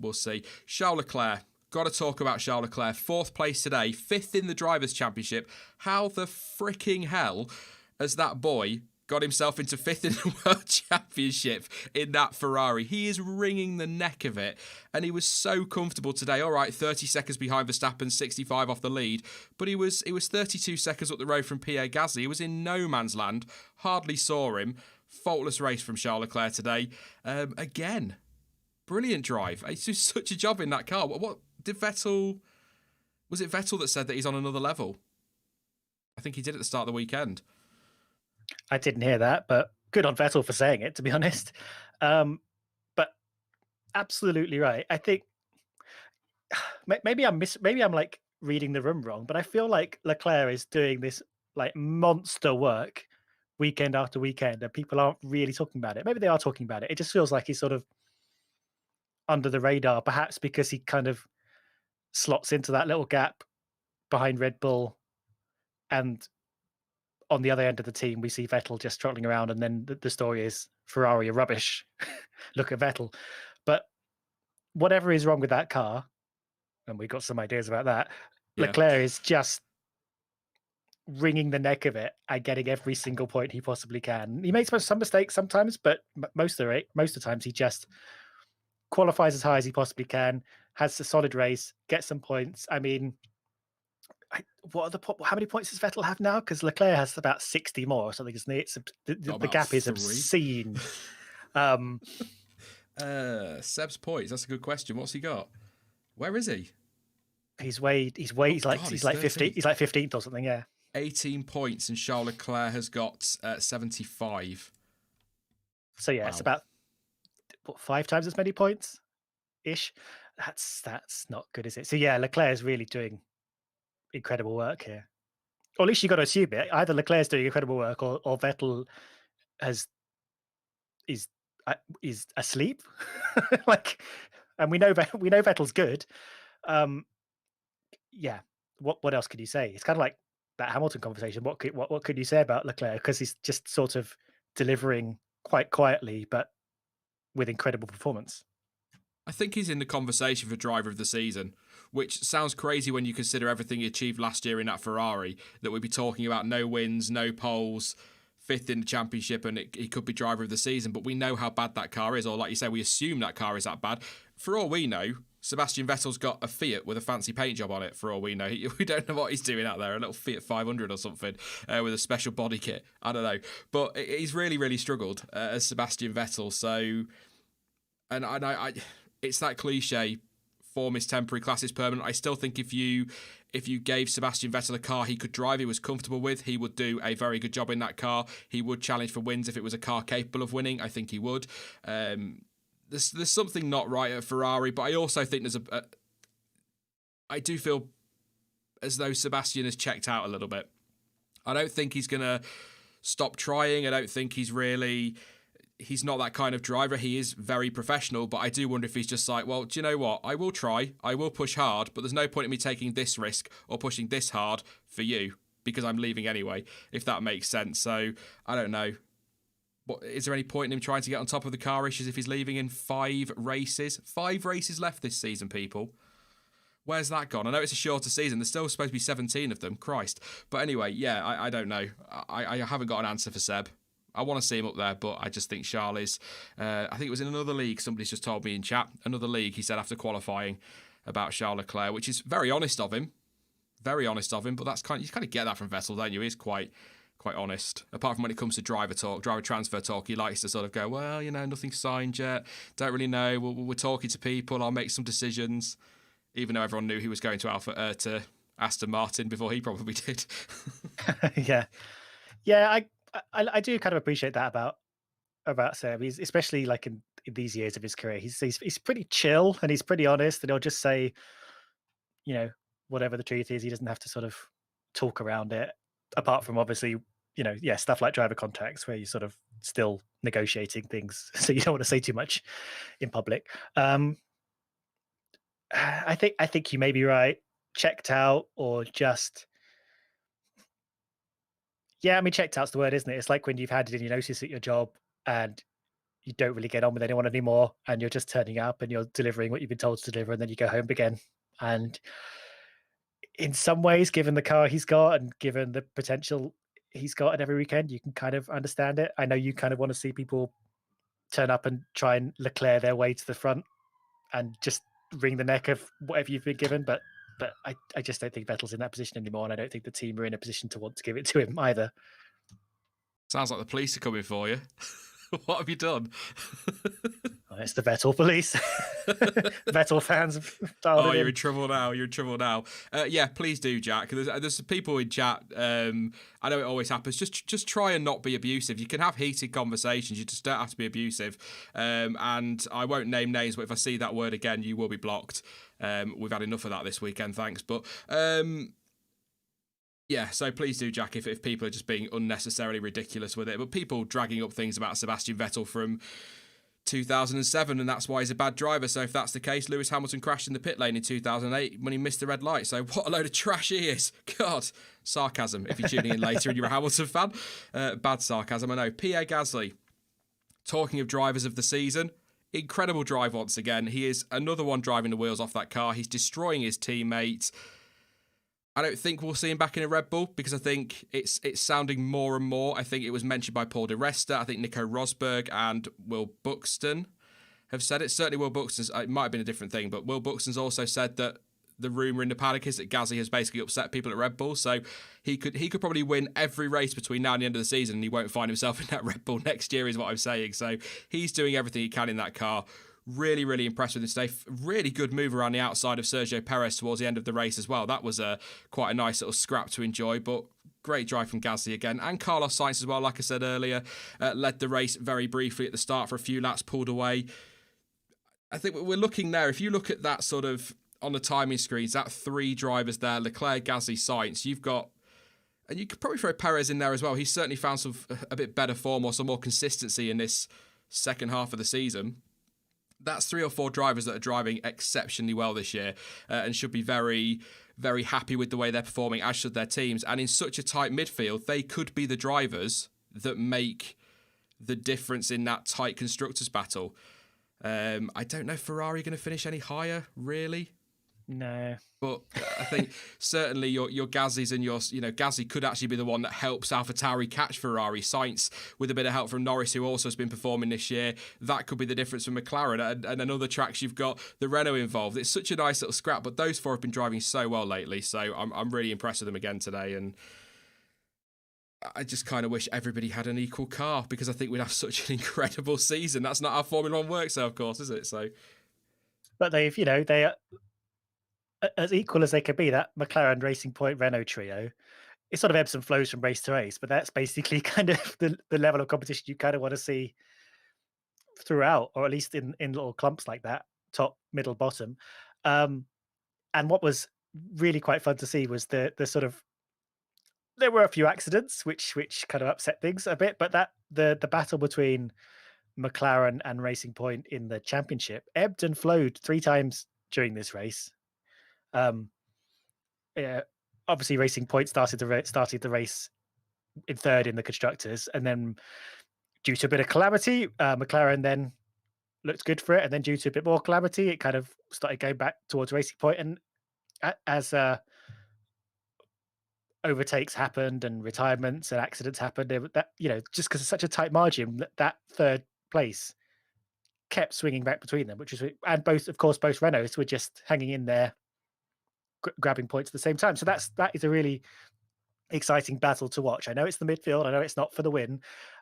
we'll see. Charles Leclerc. Got to talk about Charles Leclerc. 4th place today, 5th in the Drivers' Championship. How the freaking hell has that boy got himself into 5th in the World Championship in that Ferrari? He is wringing the neck of it, and he was so comfortable today. All right, 30 seconds behind Verstappen, 65 off the lead, but he was 32 seconds up the road from Pierre Gasly. He was in no man's land, hardly saw him. Faultless race from Charles Leclerc today. Again, brilliant drive. He's doing such a job in that car. What did Vettel... Was it Vettel that said that he's on another level? I think he did at the start of the weekend. I didn't hear that, but good on Vettel for saying it, to be honest. But absolutely right. I think maybe I'm like reading the room wrong, but I feel like Leclerc is doing this like monster work weekend after weekend, and people aren't really talking about it. Maybe they are talking about it. It just feels like he's sort of under the radar, perhaps because he kind of slots into that little gap behind Red Bull, and on the other end of the team, we see Vettel just trotting around, and then the story is Ferrari are rubbish. Look at Vettel. But whatever is wrong with that car, and we got some ideas about that, Yeah. Leclerc is just wringing the neck of it and getting every single point he possibly can. He makes some mistakes sometimes, but most of the times he just qualifies as high as he possibly can, has a solid race, gets some points. I mean, how many points does Vettel have now? Because Leclerc has about 60 more or something, isn't it? The gap is obscene. Seb's points. That's a good question. What's he got? Where is he? He's like 15th. He's like 15th or something. Yeah, 18 points, and Charles Leclerc has got 75. So yeah, It's about 5 times as many points ish. That's not good, is it? So yeah, Leclerc is really doing incredible work here. Or at least you got to assume it. Either Leclerc's doing incredible work, or Vettel is asleep. And we know Vettel's good. Yeah. What else could you say? It's kind of like that Hamilton conversation. What could you say about Leclerc? Because he's just sort of delivering quite quietly, but with incredible performance. I think he's in the conversation for driver of the season, which sounds crazy when you consider everything he achieved last year in that Ferrari, that we'd be talking about no wins, no poles, 5th in the championship, and he could be driver of the season. But we know how bad that car is, or like you say, we assume that car is that bad. For all we know, Sebastian Vettel's got a Fiat with a fancy paint job on it, for all we know. We don't know what he's doing out there, a little Fiat 500 or something with a special body kit. I don't know. But he's really, really struggled as Sebastian Vettel. So, and I it's that cliche, form is temporary, class is permanent. I still think if you gave Sebastian Vettel a car he could drive, he was comfortable with, he would do a very good job in that car. He would challenge for wins if it was a car capable of winning. I think he would. There's something not right at Ferrari, but I also think I do feel as though Sebastian has checked out a little bit. I don't think he's going to stop trying. I don't think he's not that kind of driver. He is very professional, but I do wonder if he's just like, well, do you know what? I will try, I will push hard, but there's no point in me taking this risk or pushing this hard for you, because I'm leaving anyway, if that makes sense. So, I don't know. Is there any point in him trying to get on top of the car issues if he's leaving in 5 races? 5 races left this season, people. Where's that gone? I know it's a shorter season. There's still supposed to be 17 of them. Christ. But anyway, yeah, I don't know. I haven't got an answer for Seb. I want to see him up there, but I just think Charles is... I think it was in another league, somebody's just told me in chat, another league, he said after qualifying about Charles Leclerc, which is very honest of him. Very honest of him, but you kind of get that from Vettel, don't you? He's quite honest. Apart from when it comes to driver transfer talk, he likes to sort of go, well, nothing's signed yet, don't really know, we're talking to people, I'll make some decisions, even though everyone knew he was going to Aston Martin before he probably did. Yeah, yeah. I do kind of appreciate that about Seb. He's especially like in these years of his career. He's pretty chill and he's pretty honest, and he'll just say, you know, whatever the truth is. He doesn't have to sort of talk around it. Apart from obviously, yeah, stuff like driver contacts where you're sort of still negotiating things, so you don't want to say too much in public. I think you may be right. Checked out or just yeah, I mean checked out's the word, isn't it? It's like when you've handed in your notice at your job and you don't really get on with anyone anymore, and you're just turning up and you're delivering what you've been told to deliver, and then you go home again. And in some ways, given the car he's got and given the potential he's got at every weekend, you can kind of understand it. I know you kind of want to see people turn up and try and Leclerc their way to the front and just wring the neck of whatever you've been given, but I just don't think Vettel's in that position anymore, and I don't think the team are in a position to want to give it to him either. Sounds like the police are coming for you. What have you done? Oh, it's the Vettel police. Vettel fans have dialed you're in. in trouble now. You're in trouble now. Yeah, please do, Jack. There's people in chat. I know it always happens. Just try and not be abusive. You can have heated conversations. You just don't have to be abusive. And I won't name names, but if I see that word again, you will be blocked. We've had enough of that this weekend, thanks. But yeah, so please do, Jack, if people are just being unnecessarily ridiculous with it. But people dragging up things about Sebastian Vettel from 2007, and that's why he's a bad driver. So if that's the case, Lewis Hamilton crashed in the pit lane in 2008 when he missed the red light. So what a load of trash he is. God, sarcasm if you're tuning in later and you're a Hamilton fan. Bad sarcasm, I know. Pierre Gasly, talking of drivers of the season, incredible drive once again. He is another one driving the wheels off that car. He's destroying his teammates. I don't think we'll see him back in a Red Bull because I think it's sounding more and more. I think it was mentioned by Paul Di Resta. I think Nico Rosberg and Will Buxton have said it. Certainly Will Buxton's, it might have been a different thing, but Will Buxton's also said that the rumour in the paddock is that Gasly has basically upset people at Red Bull. So he could probably win every race between now and the end of the season and he won't find himself in that Red Bull next year is what I'm saying. So he's doing everything he can in that car. Really, really impressed with him today. Really good move around the outside of Sergio Perez towards the end of the race as well. That was quite a nice little scrap to enjoy, but great drive from Gasly again. And Carlos Sainz as well, like I said earlier, led the race very briefly at the start for a few laps, pulled away. I think we're looking there. If you look at that sort of on the timing screens, that three drivers there, Leclerc, Gasly, Sainz, you've got, and you could probably throw Perez in there as well. He's certainly found a bit better form or some more consistency in this second half of the season. That's three or four drivers that are driving exceptionally well this year and should be very, very happy with the way they're performing, as should their teams. And in such a tight midfield, they could be the drivers that make the difference in that tight constructors battle. I don't know if Ferrari are going to finish any higher, really. No. But I think certainly your Gazzys and Gasly could actually be the one that helps AlphaTauri catch Ferrari. Sainz, with a bit of help from Norris, who also has been performing this year, that could be the difference for McLaren. And in other tracks, you've got the Renault involved. It's such a nice little scrap, but those four have been driving so well lately. So I'm really impressed with them again today. And I just kind of wish everybody had an equal car because I think we'd have such an incredible season. That's not how Formula One works, though, of course, is it? So, but they are as equal as they could be. That McLaren, Racing Point, Renault trio, it sort of ebbs and flows from race to race, but that's basically kind of the level of competition you kind of want to see throughout, or at least in little clumps like that, top, middle, bottom. And what was really quite fun to see was the sort of, there were a few accidents which kind of upset things a bit, but that the battle between McLaren and Racing Point in the championship ebbed and flowed three times during this race. Yeah, obviously Racing Point started the race in third in the constructors, and then due to a bit of calamity, McLaren then looked good for it, and then due to a bit more calamity, it kind of started going back towards Racing Point. And as overtakes happened and retirements and accidents happened, that just because it's such a tight margin, that third place kept swinging back between them, and both Renaults were just hanging in there, grabbing points at the same time. So that is a really exciting battle to watch. I know it's the midfield. I know it's not for the win.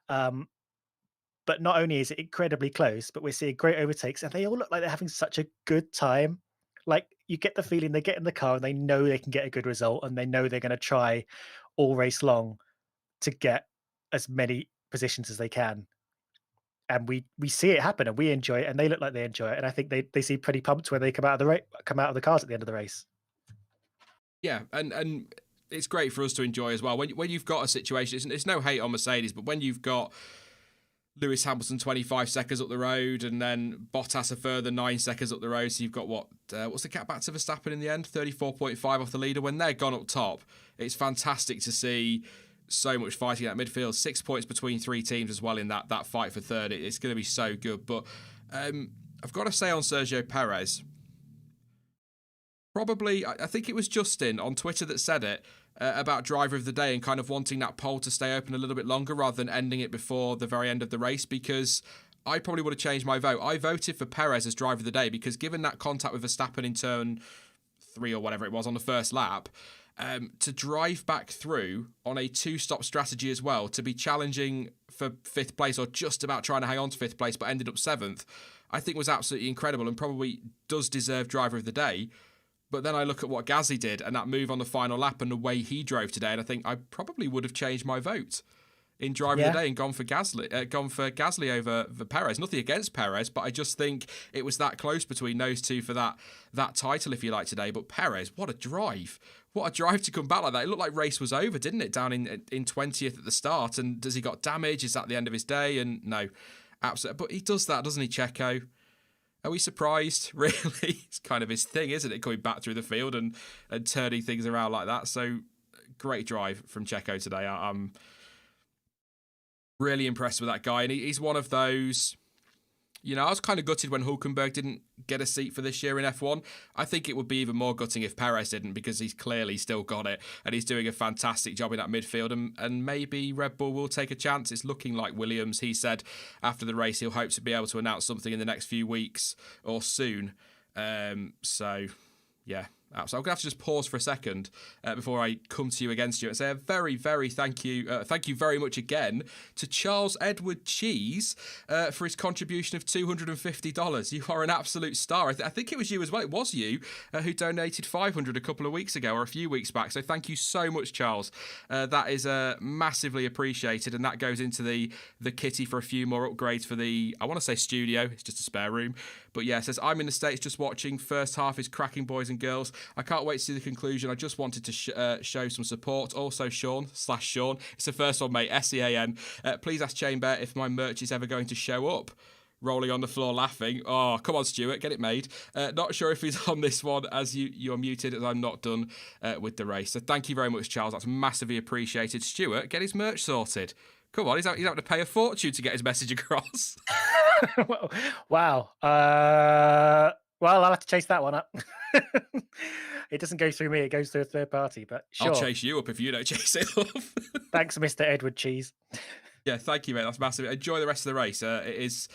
But not only is it incredibly close, but we're seeing great overtakes, and they all look like they're having such a good time. Like, you get the feeling they get in the car and they know they can get a good result, and they know they're going to try all race long to get as many positions as they can. And we see it happen, and we enjoy it, and they look like they enjoy it. And I think they seem pretty pumped when they come out of the cars at the end of the race. Yeah, and it's great for us to enjoy as well. When you've got a situation, it's no hate on Mercedes, but when you've got Lewis Hamilton 25 seconds up the road, and then Bottas a further 9 seconds up the road, so you've got what's the gap back to Verstappen in the end? 34.5 off the leader. When they're gone up top, it's fantastic to see so much fighting at midfield. 6 points between three teams as well in that fight for third. It's going to be so good. But I've got to say on Sergio Perez, probably, I think it was Justin on Twitter that said it, about driver of the day and kind of wanting that poll to stay open a little bit longer rather than ending it before the very end of the race, because I probably would have changed my vote. I voted for Perez as driver of the day because given that contact with Verstappen in turn 3 or whatever it was on the first lap, to drive back through on a 2-stop strategy as well, to be challenging for 5th place or just about trying to hang on to 5th place but ended up 7th, I think was absolutely incredible and probably does deserve driver of the day. But then I look at what Gasly did and that move on the final lap and the way he drove today, and I think I probably would have changed my vote in driver of the day and gone for Gasly over Perez. Nothing against Perez, but I just think it was that close between those two for that title, if you like, today. But Perez, what a drive! What a drive to come back like that. It looked like race was over, didn't it? Down in 20th at the start, and does he got damage? Is that the end of his day? And no, absolutely. But he does that, doesn't he, Checo? Are we surprised? Really? It's kind of his thing, isn't it? Coming back through the field and turning things around like that. So great drive from Checo today. I'm really impressed with that guy. And he's one of those, I was kind of gutted when Hülkenberg didn't get a seat for this year in F1. I think it would be even more gutting if Perez didn't, because he's clearly still got it and he's doing a fantastic job in that midfield, and maybe Red Bull will take a chance. It's looking like Williams, he said after the race, he'll hope to be able to announce something in the next few weeks or soon. So, yeah. So I'm going to have to just pause for a second before I come to you again, Stuart, and say a very, very thank you very much again to Charles Edward Cheese for his contribution of $250. You are an absolute star. I think it was you as well. It was you who donated $500 a couple of weeks ago or a few weeks back. So thank you so much, Charles. That is massively appreciated, and that goes into the kitty for a few more upgrades for the, I want to say studio. It's just a spare room. But yeah, it says, I'm in the States just watching. First half is cracking, boys and girls. I can't wait to see the conclusion. I just wanted to show some support. Also, Sean. It's the first one, mate. SEAN. Please ask Chamber if my merch is ever going to show up. Rolling on the floor laughing. Oh, come on, Stuart. Get it made. Not sure if he's on this one, as you're muted, as I'm not done with the race. So thank you very much, Charles. That's massively appreciated. Stuart, get his merch sorted. Come on, he's having to pay a fortune to get his message across. Wow. Well, I'll have to chase that one up. It doesn't go through me, it goes through a third party, but sure. I'll chase you up if you don't chase it up. Thanks, Mr. Edward Cheese. Yeah, thank you, mate. That's massive. Enjoy the rest of the race. It's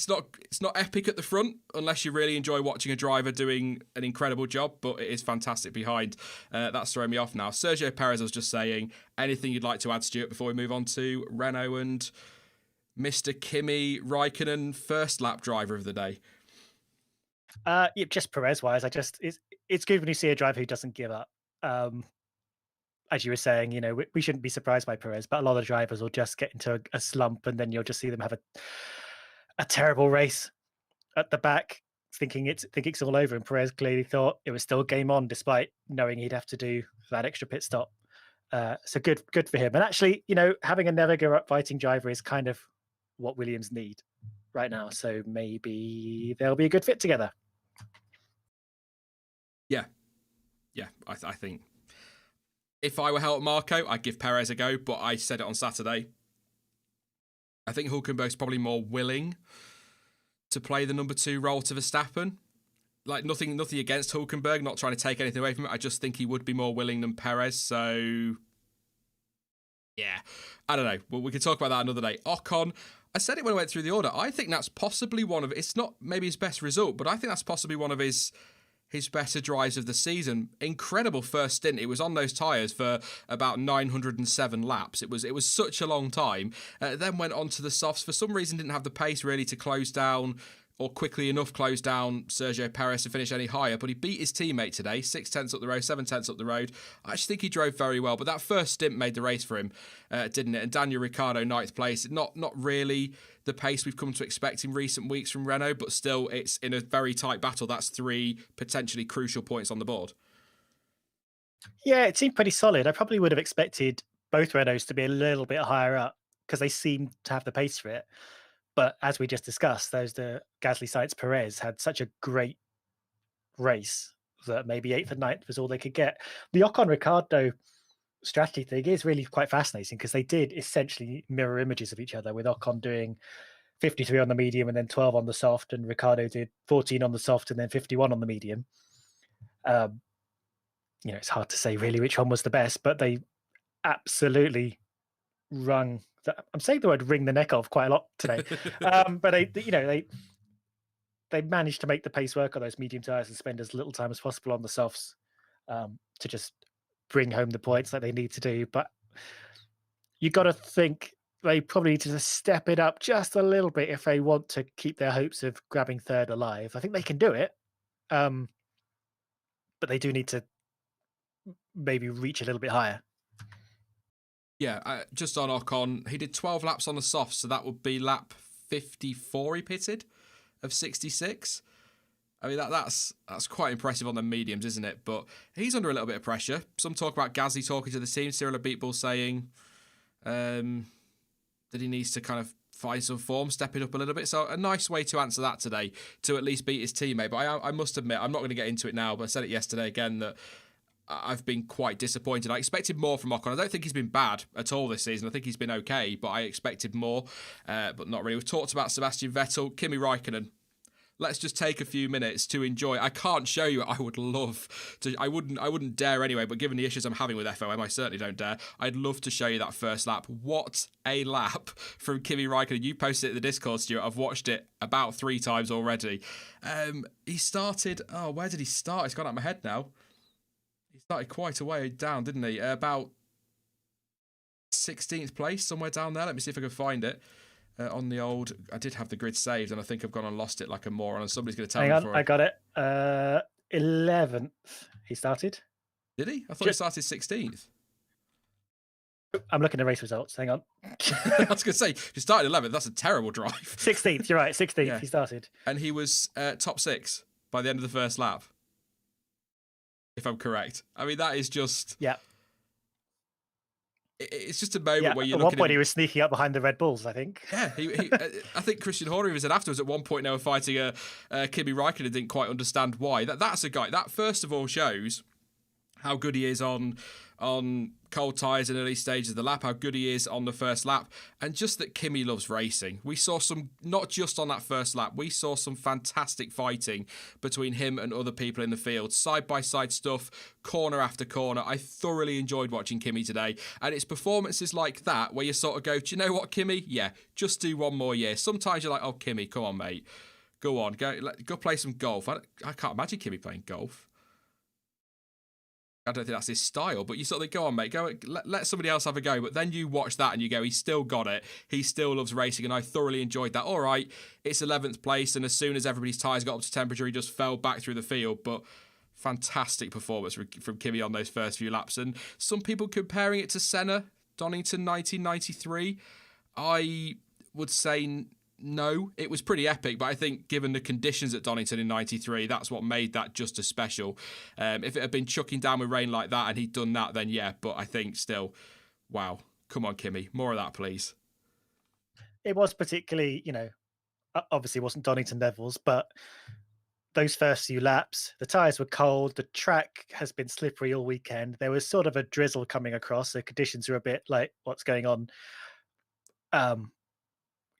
not epic at the front unless you really enjoy watching a driver doing an incredible job, but it is fantastic behind. That's throwing me off now. Sergio Perez, I was just saying, anything you'd like to add, Stuart, before we move on to Renault and Mr. Kimi Raikkonen, first lap driver of the day? Yeah, just Perez-wise, it's good when you see a driver who doesn't give up. As you were saying, we shouldn't be surprised by Perez, but a lot of drivers will just get into a slump, and then you'll just see them have a terrible race at the back, thinking it's all over. And Perez clearly thought it was still game on, despite knowing he'd have to do that extra pit stop. So good for him. And actually, having a never give up fighting driver is kind of what Williams need right now. So maybe they'll be a good fit together. Yeah. I think if I were Helmut Marko, I'd give Perez a go, but I said it on Saturday. I think Hülkenberg's probably more willing to play the number 2 role to Verstappen. Like, nothing against Hülkenberg, not trying to take anything away from it. I just think he would be more willing than Perez. So, yeah, I don't know. Well, we can talk about that another day. Ocon, I said it when I went through the order. I think that's possibly one of, it's not maybe his best result, but I think that's possibly one of his better drives of the season. Incredible first stint. It was on those tyres for about 907 laps. It was such a long time. Then went on to the softs. For some reason, didn't have the pace really to close down or quickly enough close down Sergio Perez to finish any higher, but he beat his teammate today, 6/10 up the road, 7/10 up the road. I actually think he drove very well, but that first stint made the race for him, didn't it? And Daniel Ricciardo, 9th place. Not really the pace we've come to expect in recent weeks from Renault, but still it's in a very tight battle. That's 3 potentially crucial points on the board. Yeah, it seemed pretty solid. I probably would have expected both Renaults to be a little bit higher up because they seem to have the pace for it. But as we just discussed, the Gasly, Sainz, Perez had such a great race that maybe 8th and 9th was all they could get. The Ocon Ricardo strategy thing is really quite fascinating because they did essentially mirror images of each other, with Ocon doing 53 on the medium and then 12 on the soft, and Ricardo did 14 on the soft and then 51 on the medium. It's hard to say really which one was the best, but they absolutely wrung. I'm saying the word "wring the neck off" quite a lot today, but they managed to make the pace work on those medium tires and spend as little time as possible on the softs to just bring home the points that they need to do. But you got to think they probably need to step it up just a little bit if they want to keep their hopes of grabbing third alive. I think they can do it, but they do need to maybe reach a little bit higher. Yeah, just on Ocon, he did 12 laps on the soft, so that would be lap 54 he pitted of 66. I mean, that's quite impressive on the mediums, isn't it? But he's under a little bit of pressure. Some talk about Gasly talking to the team, Cyril Abiteboul saying that he needs to kind of find some form, step it up a little bit. So a nice way to answer that today, to at least beat his teammate. But I must admit, I'm not going to get into it now, but I said it yesterday again, that I've been quite disappointed. I expected more from Ocon. I don't think he's been bad at all this season. I think he's been okay, but I expected more, but not really. We've talked about Sebastian Vettel, Kimi Raikkonen. Let's just take a few minutes to enjoy. I can't show you. I would love to. I wouldn't dare anyway. But given the issues I'm having with FOM, I certainly don't dare. I'd love to show you that first lap. What a lap from Kimi Raikkonen! You posted it in the Discord, Stuart. I've watched it about 3 times already. He started. Oh, where did he start? It's gone out of my head now. He started quite a way down, didn't he? About 16th place, somewhere down there. Let me see if I can find it. On the old, I did have the grid saved, and I think I've gone and lost it like a moron, and somebody's going to tell me. Hang on, I got it. 11th he started. Did he? I thought he started 16th. I'm looking at race results. Hang on. I was going to say, if you started 11th, that's a terrible drive. 16th, you're right, 16th Yeah. he started. And he was top 6 by the end of the first lap, if I'm correct. I mean, that is just... Yeah. It's just a moment where you're looking at one point he was sneaking up behind the Red Bulls, I think. Yeah, I think Christian Horner even said afterwards at one point they were fighting Kimi Raikkonen, didn't quite understand why. That's a guy that first of all shows how good he is on cold tyres in early stages of the lap, how good he is on the first lap, and just that Kimi loves racing. We saw some, not just on that first lap, we saw some fantastic fighting between him and other people in the field. Side-by-side stuff, corner after corner. I thoroughly enjoyed watching Kimi today, and it's performances like that where you sort of go, do you know what, Kimi? Yeah, just do one more year. Sometimes you're like, oh, Kimi, come on, mate. Go on, go play some golf. I can't imagine Kimi playing golf. I don't think that's his style, but you sort of think, go on, mate, go let somebody else have a go. But then you watch that and you go, he's still got it. He still loves racing, and I thoroughly enjoyed that. All right, it's 11th place, and as soon as everybody's tyres got up to temperature, he just fell back through the field. But fantastic performance from Kimi on those first few laps. And some people comparing it to Senna, Donington 1993. I would say no, it was pretty epic, but I think given the conditions at Donington in 93, that's what made that just as special. If it had been chucking down with rain like that and he'd done that, then yeah, but I think still, wow, come on, Kimi, more of that, please. It was particularly, obviously it wasn't Donington levels, but those first few laps, the tyres were cold, the track has been slippery all weekend. There was sort of a drizzle coming across, so conditions are a bit like, what's going on?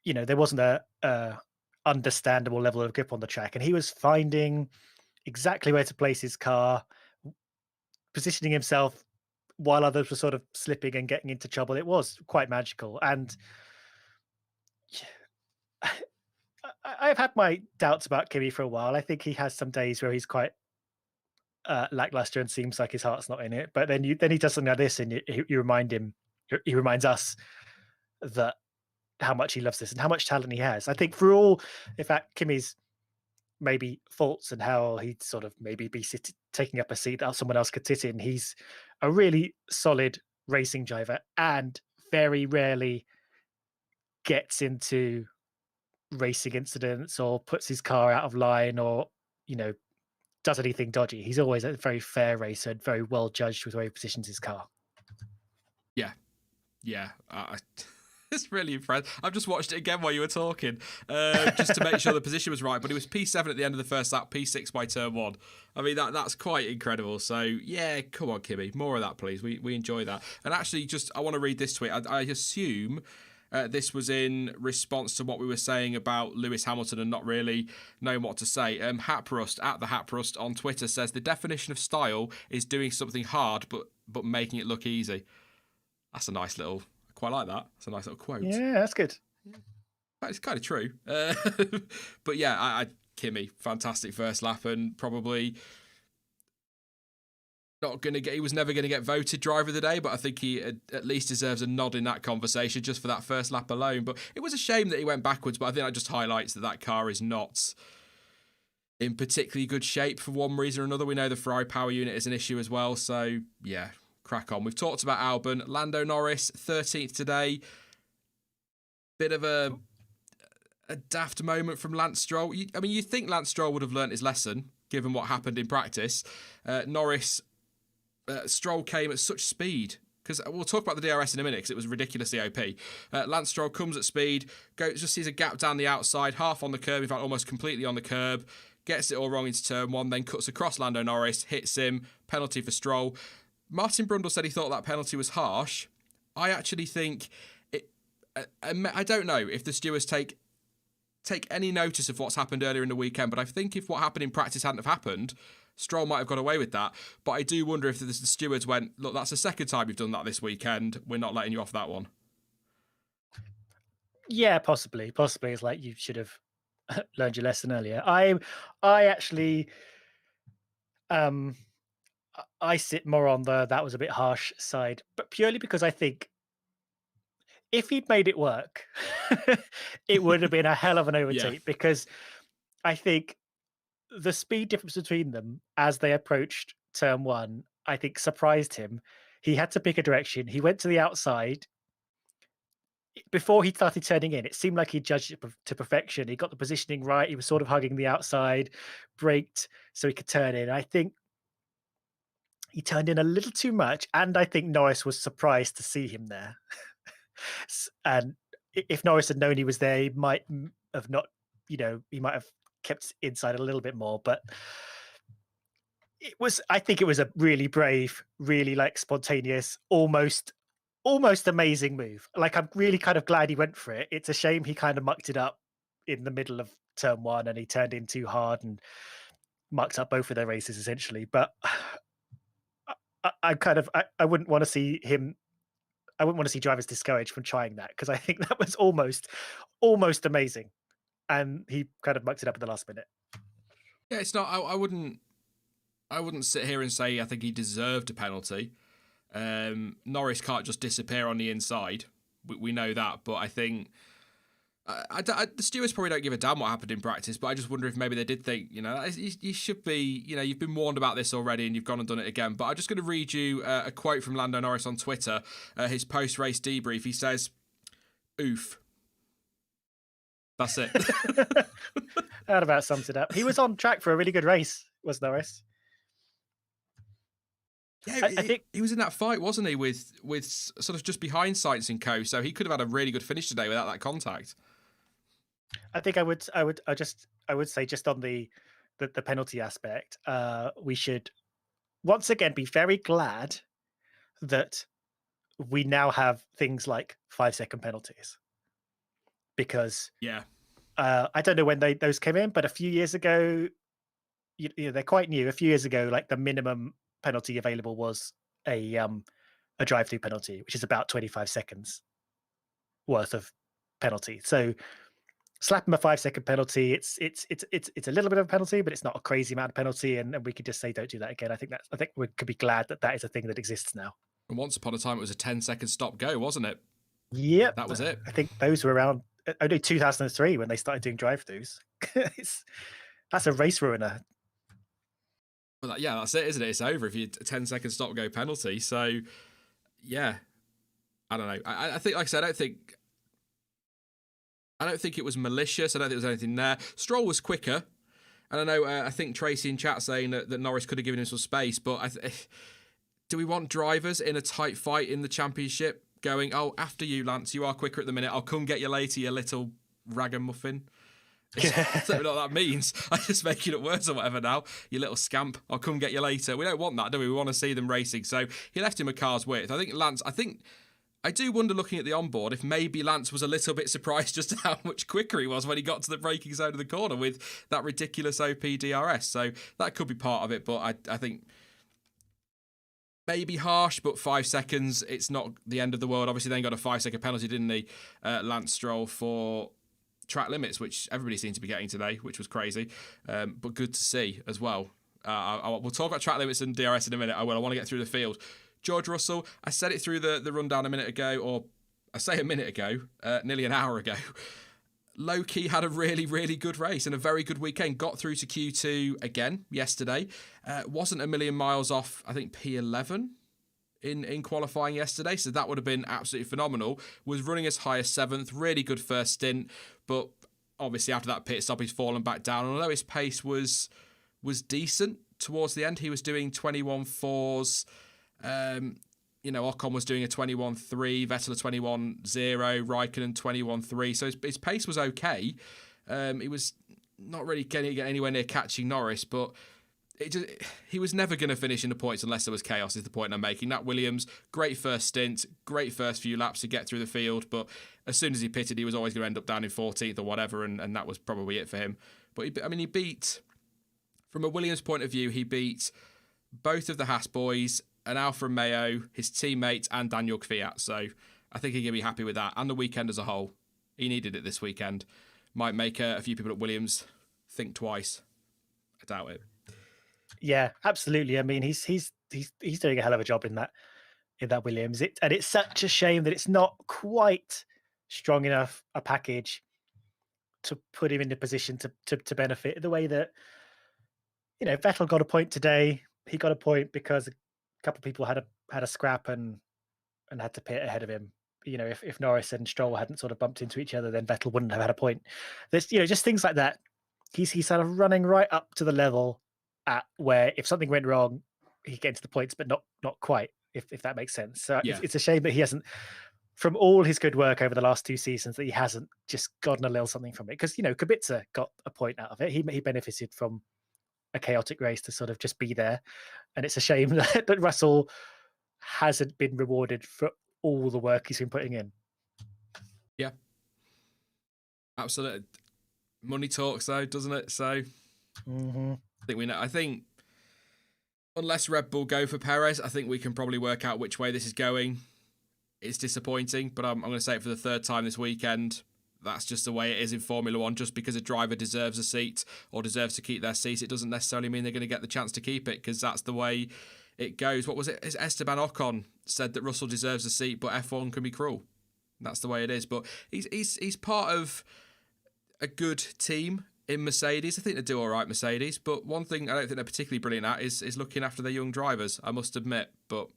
There wasn't a understandable level of grip on the track, and he was finding exactly where to place his car, positioning himself while others were sort of slipping and getting into trouble. It was quite magical, and I've had my doubts about Kimi for a while. I think he has some days where he's quite lackluster and seems like his heart's not in it. But then he does something like this, and you he reminds us that how much he loves this and how much talent he has. I think in fact, Kimi's maybe faults and how he'd sort of maybe be taking up a seat that someone else could sit in, he's a really solid racing driver and very rarely gets into racing incidents or puts his car out of line or, you know, does anything dodgy. He's always a very fair racer and very well judged with where he positions his car. Yeah. It's really impressive. I've just watched it again while you were talking, just to make sure the position was right. But it was P7 at the end of the first lap, P6 by turn 1. I mean, that's quite incredible. So, yeah, come on, Kimmy. More of that, please. We enjoy that. And actually, I want to read this tweet. I assume this was in response to what we were saying about Lewis Hamilton and not really knowing what to say. Haprust, at the Haprust on Twitter, says the definition of style is doing something hard but making it look easy. That's a nice little... Quite like that. It's a nice little quote. Yeah, that's good. It's kind of true. But yeah, Kimmy, fantastic first lap and probably not going to get... He was never going to get voted driver of the day, but I think he at least deserves a nod in that conversation just for that first lap alone. But it was a shame that he went backwards, but I think that just highlights that car is not in particularly good shape for one reason or another. We know the Ferrari power unit is an issue as well, so yeah... Crack on. We've talked about Albon. Lando Norris, 13th today. Bit of a daft moment from Lance Stroll. You'd think Lance Stroll would have learnt his lesson, given what happened in practice. Stroll came at such speed, because we'll talk about the DRS in a minute, because it was ridiculously OP. Lance Stroll comes at speed, just sees a gap down the outside, half on the curb, in fact, almost completely on the curb, gets it all wrong into turn 1, then cuts across Lando Norris, hits him, penalty for Stroll. Martin Brundle said he thought that penalty was harsh. I actually think I don't know if the stewards take any notice of what's happened earlier in the weekend, but I think if what happened in practice hadn't have happened, Stroll might have got away with that. But I do wonder if the stewards went, look, that's the second time you've done that this weekend. We're not letting you off that one. Yeah, possibly. Possibly it's like you should have learned your lesson earlier. I actually... I sit more on that was a bit harsh side, but purely because I think if he'd made it work, it would have been a hell of an overtake because I think the speed difference between them as they approached turn 1, I think surprised him. He had to pick a direction. He went to the outside. Before he started turning in, it seemed like he judged it to perfection. He got the positioning right. He was sort of hugging the outside, braked so he could turn in. I think he turned in a little too much, and I think Norris was surprised to see him there. And if Norris had known he was there, he might have not, he might have kept inside a little bit more. But I think it was a really brave, really spontaneous, almost amazing move. I'm really kind of glad he went for it. It's a shame he kind of mucked it up in the middle of turn 1 and he turned in too hard and mucked up both of their races essentially. But I wouldn't want to see him. I wouldn't want to see drivers discouraged from trying that because I think that was almost amazing, and he kind of mucked it up at the last minute. Yeah, it's not. I wouldn't sit here and say I think he deserved a penalty. Norris can't just disappear on the inside. We know that, but I think the stewards probably don't give a damn what happened in practice, but I just wonder if maybe they did think, you should be, you've been warned about this already and you've gone and done it again. But I'm just going to read you a quote from Lando Norris on Twitter, his post-race debrief. He says, "Oof." That's it. That about sums it up. He was on track for a really good race, was Norris. Yeah, I think he was in that fight, wasn't he, with sort of just behind Sainz and co. So he could have had a really good finish today without that contact. I think I would say just on the penalty aspect, we should once again be very glad that we now have things like 5-second penalties, because I don't know when those came in, but a few years ago, they're quite new. A few years ago, the minimum penalty available was a drive-through penalty, which is about 25 seconds worth of penalty. So slap him a 5-second penalty. It's a little bit of a penalty, but it's not a crazy amount of penalty, and we could just say don't do that again. I think we could be glad that is a thing that exists now. And once upon a time, it was a 10-second stop go, wasn't it? Yep, that was it. I think those were around only 2003 when they started doing drive-throughs. That's a race ruiner. Well, yeah, that's it, isn't it? It's over if you 10-second stop go penalty. So, yeah, I don't know. I think, like I said, I don't think it was malicious. I don't think there was anything there. Stroll was quicker. And I know, I think Tracy in chat saying that Norris could have given him some space, but do we want drivers in a tight fight in the championship going, oh, after you, Lance, you are quicker at the minute. I'll come get you later, you little ragamuffin. I don't know what that means. I'm just making it worse or whatever now. You little scamp. I'll come get you later. We don't want that, do we? We want to see them racing. So he left him a car's width. I do wonder, looking at the onboard, if maybe Lance was a little bit surprised just how much quicker he was when he got to the braking zone of the corner with that ridiculous OP DRS. So that could be part of it, but I think maybe harsh, but 5 seconds, it's not the end of the world. Obviously, then got a 5-second penalty, didn't he, Lance Stroll, for track limits, which everybody seemed to be getting today, which was crazy, but good to see as well. We'll talk about track limits and DRS in a minute. I want to get through the field. George Russell, I said it through the rundown a minute ago, or I say a minute ago, nearly an hour ago. Low-key had a really, really good race and a very good weekend. Got through to Q2 again yesterday. Wasn't a million miles off, I think, P11 in qualifying yesterday, so that would have been absolutely phenomenal. Was running as high as 7th, really good first stint, but obviously after that pit stop, he's fallen back down. And although his pace was decent towards the end, he was doing 21.4s. Ocon was doing a 21.3, Vettel a 21.0, Raikkonen 21.3. So his pace was okay. He was not really getting anywhere near catching Norris, but he was never going to finish in the points unless there was chaos, is the point I'm making. That Williams, great first stint, great first few laps to get through the field, but as soon as he pitted, he was always going to end up down in 14th or whatever, and that was probably it for him. But he beat, from a Williams point of view, he beat both of the Haas boys, an Alfa Romeo, his teammate, and Daniel Kvyat. So I think he can be happy with that. And the weekend as a whole. He needed it this weekend. Might make a few people at Williams think twice. I doubt it. Yeah, absolutely. I mean, he's doing a hell of a job in that Williams. It's such a shame that it's not quite strong enough a package to put him in the position to benefit the way that, Vettel got a point today. He got a point because couple of people had a scrap and had to pit ahead of him. If Norris and Stroll hadn't sort of bumped into each other, then Vettel wouldn't have had a point. There's just things like that. He's sort of running right up to the level at where if something went wrong, he gets the points, but not quite. If that makes sense. So yeah. It's a shame that he hasn't, from all his good work over the last 2 seasons, that he hasn't just gotten a little something from it. Because Kubica got a point out of it. He benefited from a chaotic race to sort of just be there, and it's a shame that Russell hasn't been rewarded for all the work he's been putting in. Yeah, absolutely. Money talks, though, doesn't it? So I think unless Red Bull go for Perez, I think we can probably work out which way this is going. It's disappointing, but I'm going to say it for the 3rd time this weekend. That's just the way it is in Formula One. Just because a driver deserves a seat or deserves to keep their seat, it doesn't necessarily mean they're going to get the chance to keep it, because that's the way it goes. What was it? Esteban Ocon said that Russell deserves a seat, but F1 can be cruel. That's the way it is. But he's part of a good team in Mercedes. I think they do all right, Mercedes. But one thing I don't think they're particularly brilliant at is looking after their young drivers, I must admit. But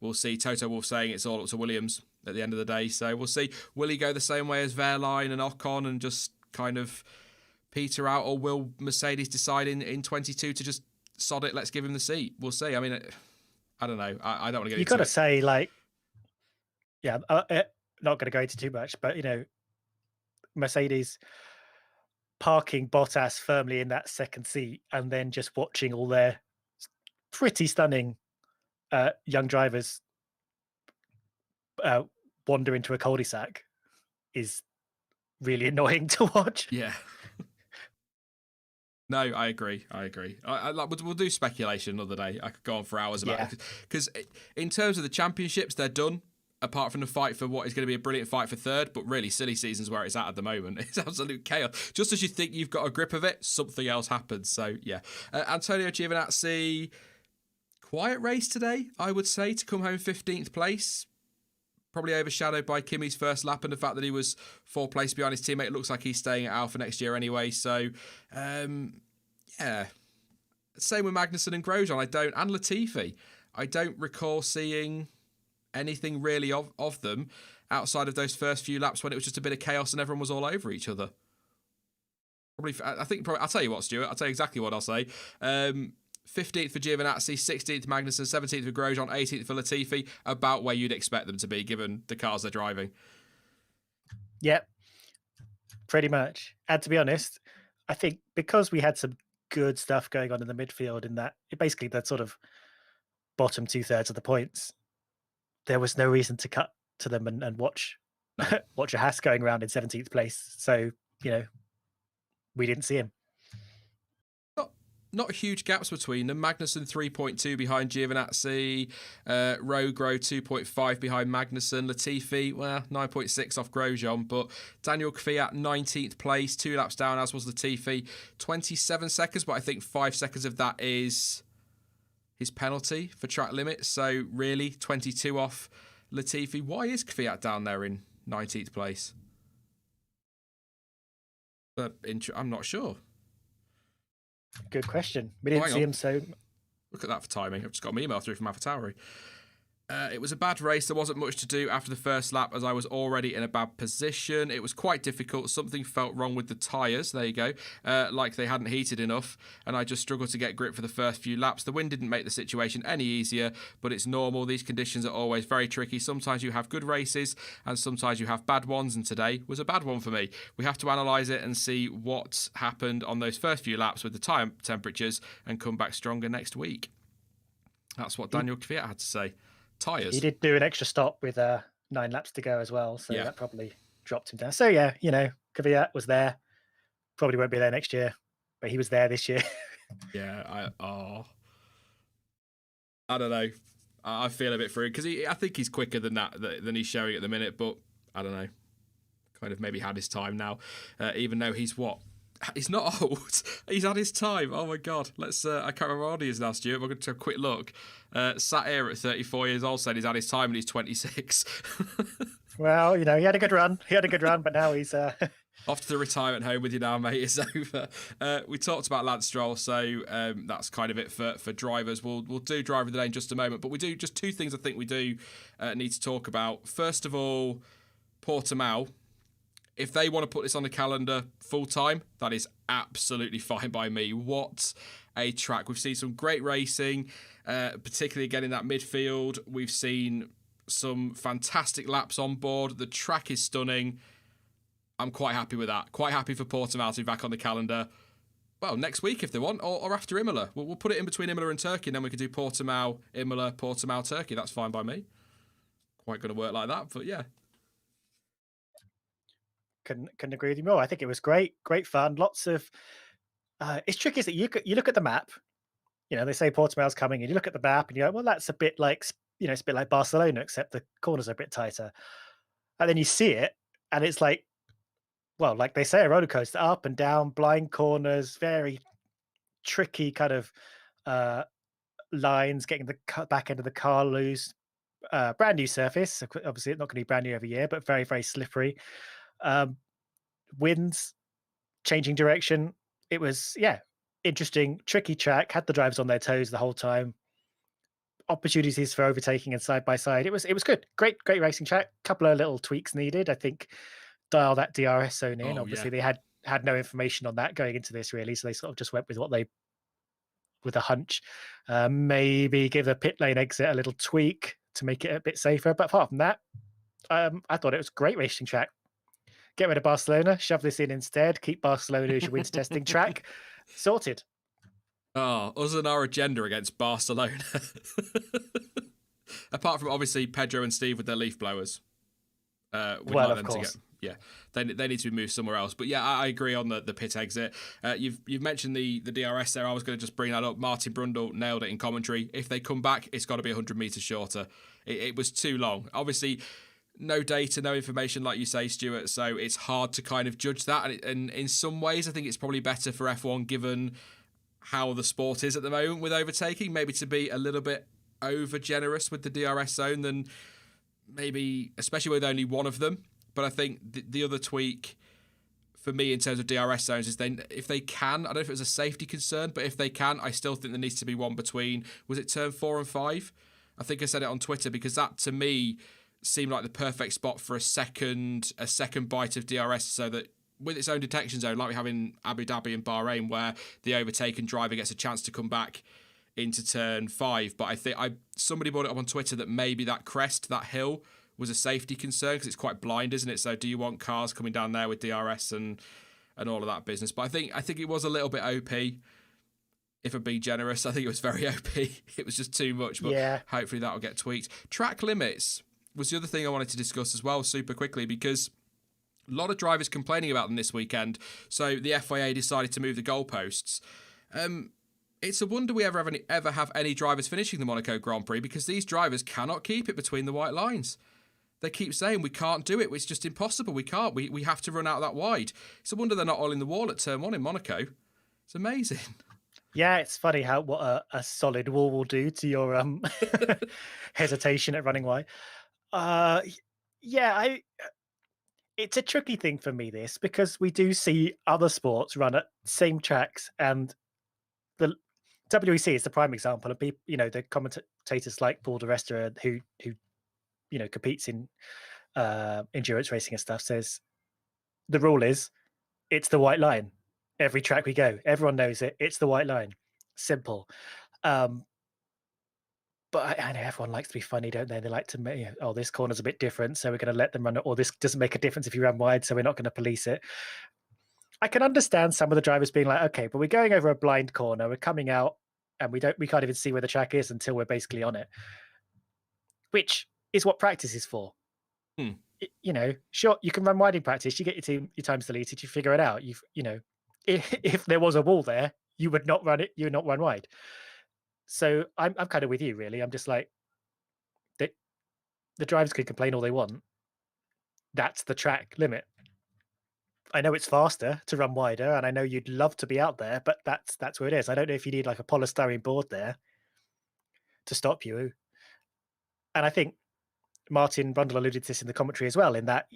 we'll see. Toto Wolff saying it's all up to Williams at the end of the day. So we'll see. Will he go the same way as Wehrlein and Ocon and just kind of peter out? Or will Mercedes decide in 22 to just sod it, let's give him the seat? We'll see. I mean, I don't know. I don't want to get into it. You've got to say, not going to go into too much, but, Mercedes parking Bottas firmly in that second seat and then just watching all their pretty stunning young drivers wander into a cul-de-sac is really annoying to watch. Yeah. No, I agree. We'll do speculation another day. I could go on for hours about it. Because in terms of the championships, they're done, apart from the fight for what is going to be a brilliant fight for 3rd, but really silly seasons where it's at the moment. It's absolute chaos. Just as you think you've got a grip of it, something else happens. So, yeah. Antonio Giovinazzi, quiet race today, I would say, to come home 15th place. Probably overshadowed by Kimi's first lap and the fact that he was 4 places behind his teammate. It looks like he's staying at Alfa next year anyway. So, Yeah. Same with Magnussen and Grosjean. And Latifi. I don't recall seeing anything really of them outside of those first few laps when it was just a bit of chaos and everyone was all over each other. I'll tell you what, Stuart. I'll tell you exactly what I'll say. 15th for Giovinazzi, 16th Magnussen, 17th for Grosjean, 18th for Latifi. About where you'd expect them to be given the cars they're driving. Yep, pretty much. And to be honest, I think because we had some good stuff going on in the midfield in that, basically the sort of bottom 2/3 of the points, there was no reason to cut to them and watch watch a Haas going around in 17th place. So, we didn't see him. Not huge gaps between them. Magnussen 3.2 behind Giovinazzi. Rogro 2.5 behind Magnussen. Latifi, 9.6 off Grosjean. But Daniel Kvyat 19th place, 2 laps down, as was Latifi. 27 seconds, but I think 5 seconds of that is his penalty for track limits. So really, 22 off Latifi. Why is Kvyat down there in 19th place? I'm not sure. Good question. We didn't see him, so... Look at that for timing. I've just got an email through from AlphaTauri. It was a bad race. There wasn't much to do after the first lap as I was already in a bad position. It was quite difficult. Something felt wrong with the tyres. There you go. Like they hadn't heated enough. And I just struggled to get grip for the first few laps. The wind didn't make the situation any easier, but it's normal. These conditions are always very tricky. Sometimes you have good races and sometimes you have bad ones. And today was a bad one for me. We have to analyse it and see what happened on those first few laps with the tyre temperatures and come back stronger next week. That's what Daniel Kvyat had to say. Tyres. He did do an extra stop with 9 laps to go as well, so that probably dropped him down. So yeah, Kvyat was there. Probably won't be there next year, but he was there this year. Yeah, I don't know. I feel a bit for him because I think he's quicker than than he's showing at the minute. But I don't know. Kind of maybe had his time now, even though he's what. He's not old. He's had his time. Oh my God. Let's. I can't remember how old he is now, Stuart. We're going to take a quick look. Sat here at 34 years old, said he's had his time and he's 26. Well, he had a good run. But now he's off to the retirement home with you now, mate. It's over. We talked about Lance Stroll, so that's kind of it for drivers. We'll do driver of the day in just a moment, but we do just 2 things I think we do need to talk about. First of all, Portimao. If they want to put this on the calendar full time, that is absolutely fine by me. What a track. We've seen some great racing, particularly again in that midfield. We've seen some fantastic laps on board. The track is stunning. I'm quite happy with that. Quite happy for Portimao to be back on the calendar. Well, next week if they want, or after Imola. We'll put it in between Imola and Turkey, and then we can do Portimao, Imola, Portimao, Turkey. That's fine by me. Quite going to work like that, but yeah. Couldn't agree with you more. I think it was great fun. Lots of it's tricky is that you look at the map, they say Portimao's coming and you look at the map and you're like, well, that's a bit like it's a bit like Barcelona, except the corners are a bit tighter. And then you see it and it's like, well, like they say, a roller coaster, up and down, blind corners, very tricky kind of lines, getting the back end of the car loose. Brand new surface, obviously it's not going to be brand new every year, but very, very slippery. Winds, changing direction. It was interesting, tricky track, had the drivers on their toes the whole time. Opportunities for overtaking and side by side. It was good. Great racing track. Couple of little tweaks needed. I think dial that DRS zone in. Obviously they had no information on that going into this really, so they sort of just went with with a hunch. Maybe give the pit lane exit a little tweak to make it a bit safer. But apart from that, I thought it was a great racing track. Get rid of Barcelona, shove this in instead, keep Barcelona as your winter testing track. Sorted. Oh, us and our agenda against Barcelona. Apart from obviously Pedro and Steve with their leaf blowers. Well, of course. They need to be moved somewhere else. But yeah, I agree on the pit exit. You've mentioned the DRS there. I was going to just bring that up. Martin Brundle nailed it in commentary. If they come back, it's got to be 100 metres shorter. It was too long. Obviously, no data, no information, like you say, Stuart, so it's hard to kind of judge that. And in some ways, I think it's probably better for F1, given how the sport is at the moment with overtaking, maybe to be a little bit over-generous with the DRS zone than maybe, especially with only one of them. But I think the other tweak for me in terms of DRS zones is if they can, I don't know if it was a safety concern, but if they can, I still think there needs to be one between, was it turn 4 and 5? I think I said it on Twitter, because that to me seemed like the perfect spot for a second bite of DRS, so that with its own detection zone, like we have in Abu Dhabi and Bahrain, where the overtaken driver gets a chance to come back into turn 5. But I think somebody brought it up on Twitter that maybe that crest, that hill, was a safety concern, because it's quite blind, isn't it? So do you want cars coming down there with DRS and all of that business? But I think it was a little bit OP. If I'm being generous, I think it was very OP. It was just too much, but hopefully that'll get tweaked. Track limits was the other thing I wanted to discuss as well, super quickly, because a lot of drivers complaining about them this weekend. So the FIA decided to move the goalposts. It's a wonder we ever have any drivers finishing the Monaco Grand Prix, because these drivers cannot keep it between the white lines. They keep saying we can't do it. It's just impossible. We can't. We have to run out that wide. It's a wonder they're not all in the wall at turn 1 in Monaco. It's amazing. Yeah, it's funny what a solid wall will do to your hesitation at running wide. It's a tricky thing for me, this, because we do see other sports run at same tracks, and the WEC is the prime example. And people, the commentators like Paul de Resta, who competes in endurance racing and stuff, says the rule is it's the white line. Every track we go, everyone knows it. It's the white line. Simple. But I know everyone likes to be funny, don't they? They like to make, this corner's a bit different, so we're going to let them run it, or this doesn't make a difference if you run wide, so we're not going to police it. I can understand some of the drivers being like, okay, but we're going over a blind corner, we're coming out, and we can't even see where the track is until we're basically on it, which is what practice is for. Sure, you can run wide in practice, you get your times deleted, you figure it out. If there was a wall there, you would not run it, you would not run wide. So I'm kind of with you, really. I'm just like, the drivers can complain all they want. That's the track limit. I know it's faster to run wider, and I know you'd love to be out there, but that's where it is. I don't know if you need like a polystyrene board there to stop you. And I think Martin Brundle alluded to this in the commentary as well, in that,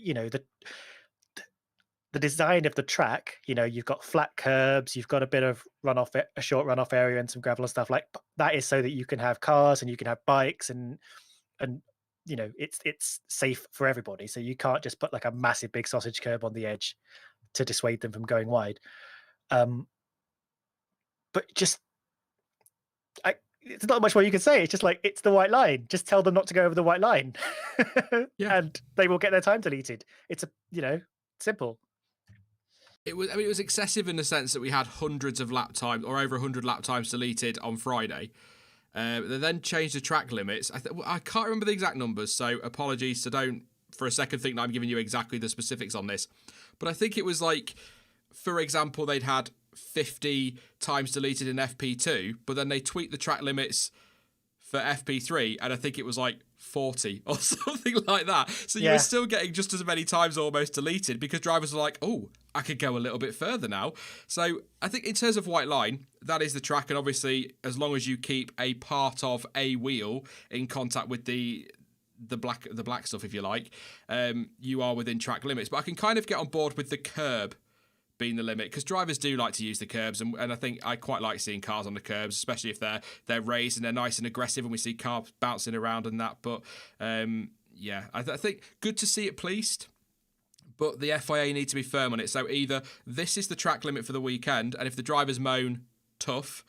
the design of the track, you've got flat curbs, you've got a bit of a short runoff area and some gravel and stuff like that, is so that you can have cars and you can have bikes and it's safe for everybody. So you can't just put like a massive big sausage curb on the edge to dissuade them from going wide. But just it's not much more you can say. It's just like, it's the white line. Just tell them not to go over the white line. And they will get their time deleted. It's simple. It was excessive in the sense that we had hundreds of lap times, or over 100 lap times deleted on Friday. They then changed the track limits. I can't remember the exact numbers, so apologies. So don't for a second think that I'm giving you exactly the specifics on this. But I think it was like, for example, they'd had 50 times deleted in FP2, but then they tweaked the track limits for FP3, and I think it was like 40 or something like that. So you were still getting just as many times almost deleted, because drivers were like, oh, I could go a little bit further now. So I think in terms of white line, that is the track, and obviously as long as you keep a part of a wheel in contact with the black stuff, if you like, you are within track limits. But I can kind of get on board with the curb being the limit, because drivers do like to use the curbs, and I think I quite like seeing cars on the curbs, especially if they're raised and they're nice and aggressive, and we see cars bouncing around and that. But I think good to see it policed, but the FIA need to be firm on it. So either this is the track limit for the weekend, and if the drivers moan, tough,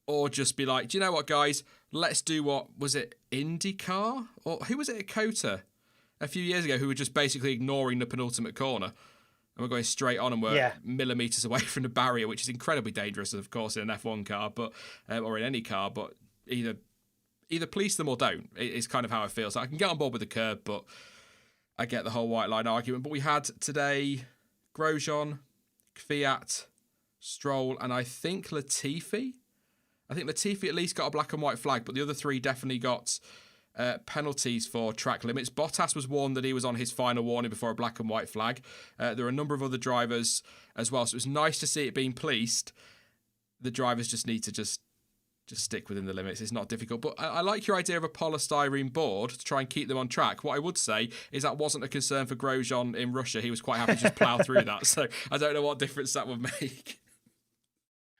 or just be like, do you know what, guys, let's do what was it, IndyCar, or who was it at COTA a few years ago, who were just basically ignoring the penultimate corner. And we're going straight on, and we're millimetres away from the barrier, which is incredibly dangerous, of course, in an F1 car, but or in any car. But either police them or don't. It's kind of how I feel. So I can get on board with the curb, but I get the whole white line argument. But we had today Grosjean, Kvyat, Stroll, and I think Latifi. I think Latifi at least got a black and white flag, but the other three definitely got penalties for track limits. Bottas was warned that he was on his final warning before a black and white flag. There are a number of other drivers as well, so it was nice to see it being policed. The drivers just need to just stick within the limits. It's not difficult. But I like your idea of a polystyrene board to try and keep them on track. What I would say is that wasn't a concern for Grosjean in Russia. He was quite happy to just plough through that. So I don't know what difference that would make.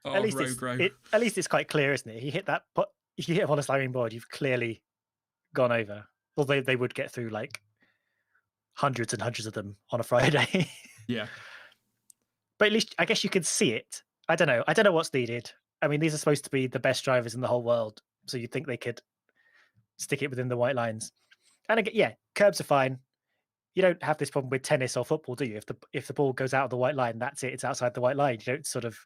At least it's quite clear, isn't it? If you hit a polystyrene board, you've clearly gone over. Although they would get through like hundreds and hundreds of them on a Friday. Yeah. But at least I guess you can see it. I don't know what's needed. I mean, these are supposed to be the best drivers in the whole world, so you'd think they could stick it within the white lines. And again, yeah, curbs are fine. You don't have this problem with tennis or football, do you? If the ball goes out of the white line, that's it. It's outside the white line. You don't sort of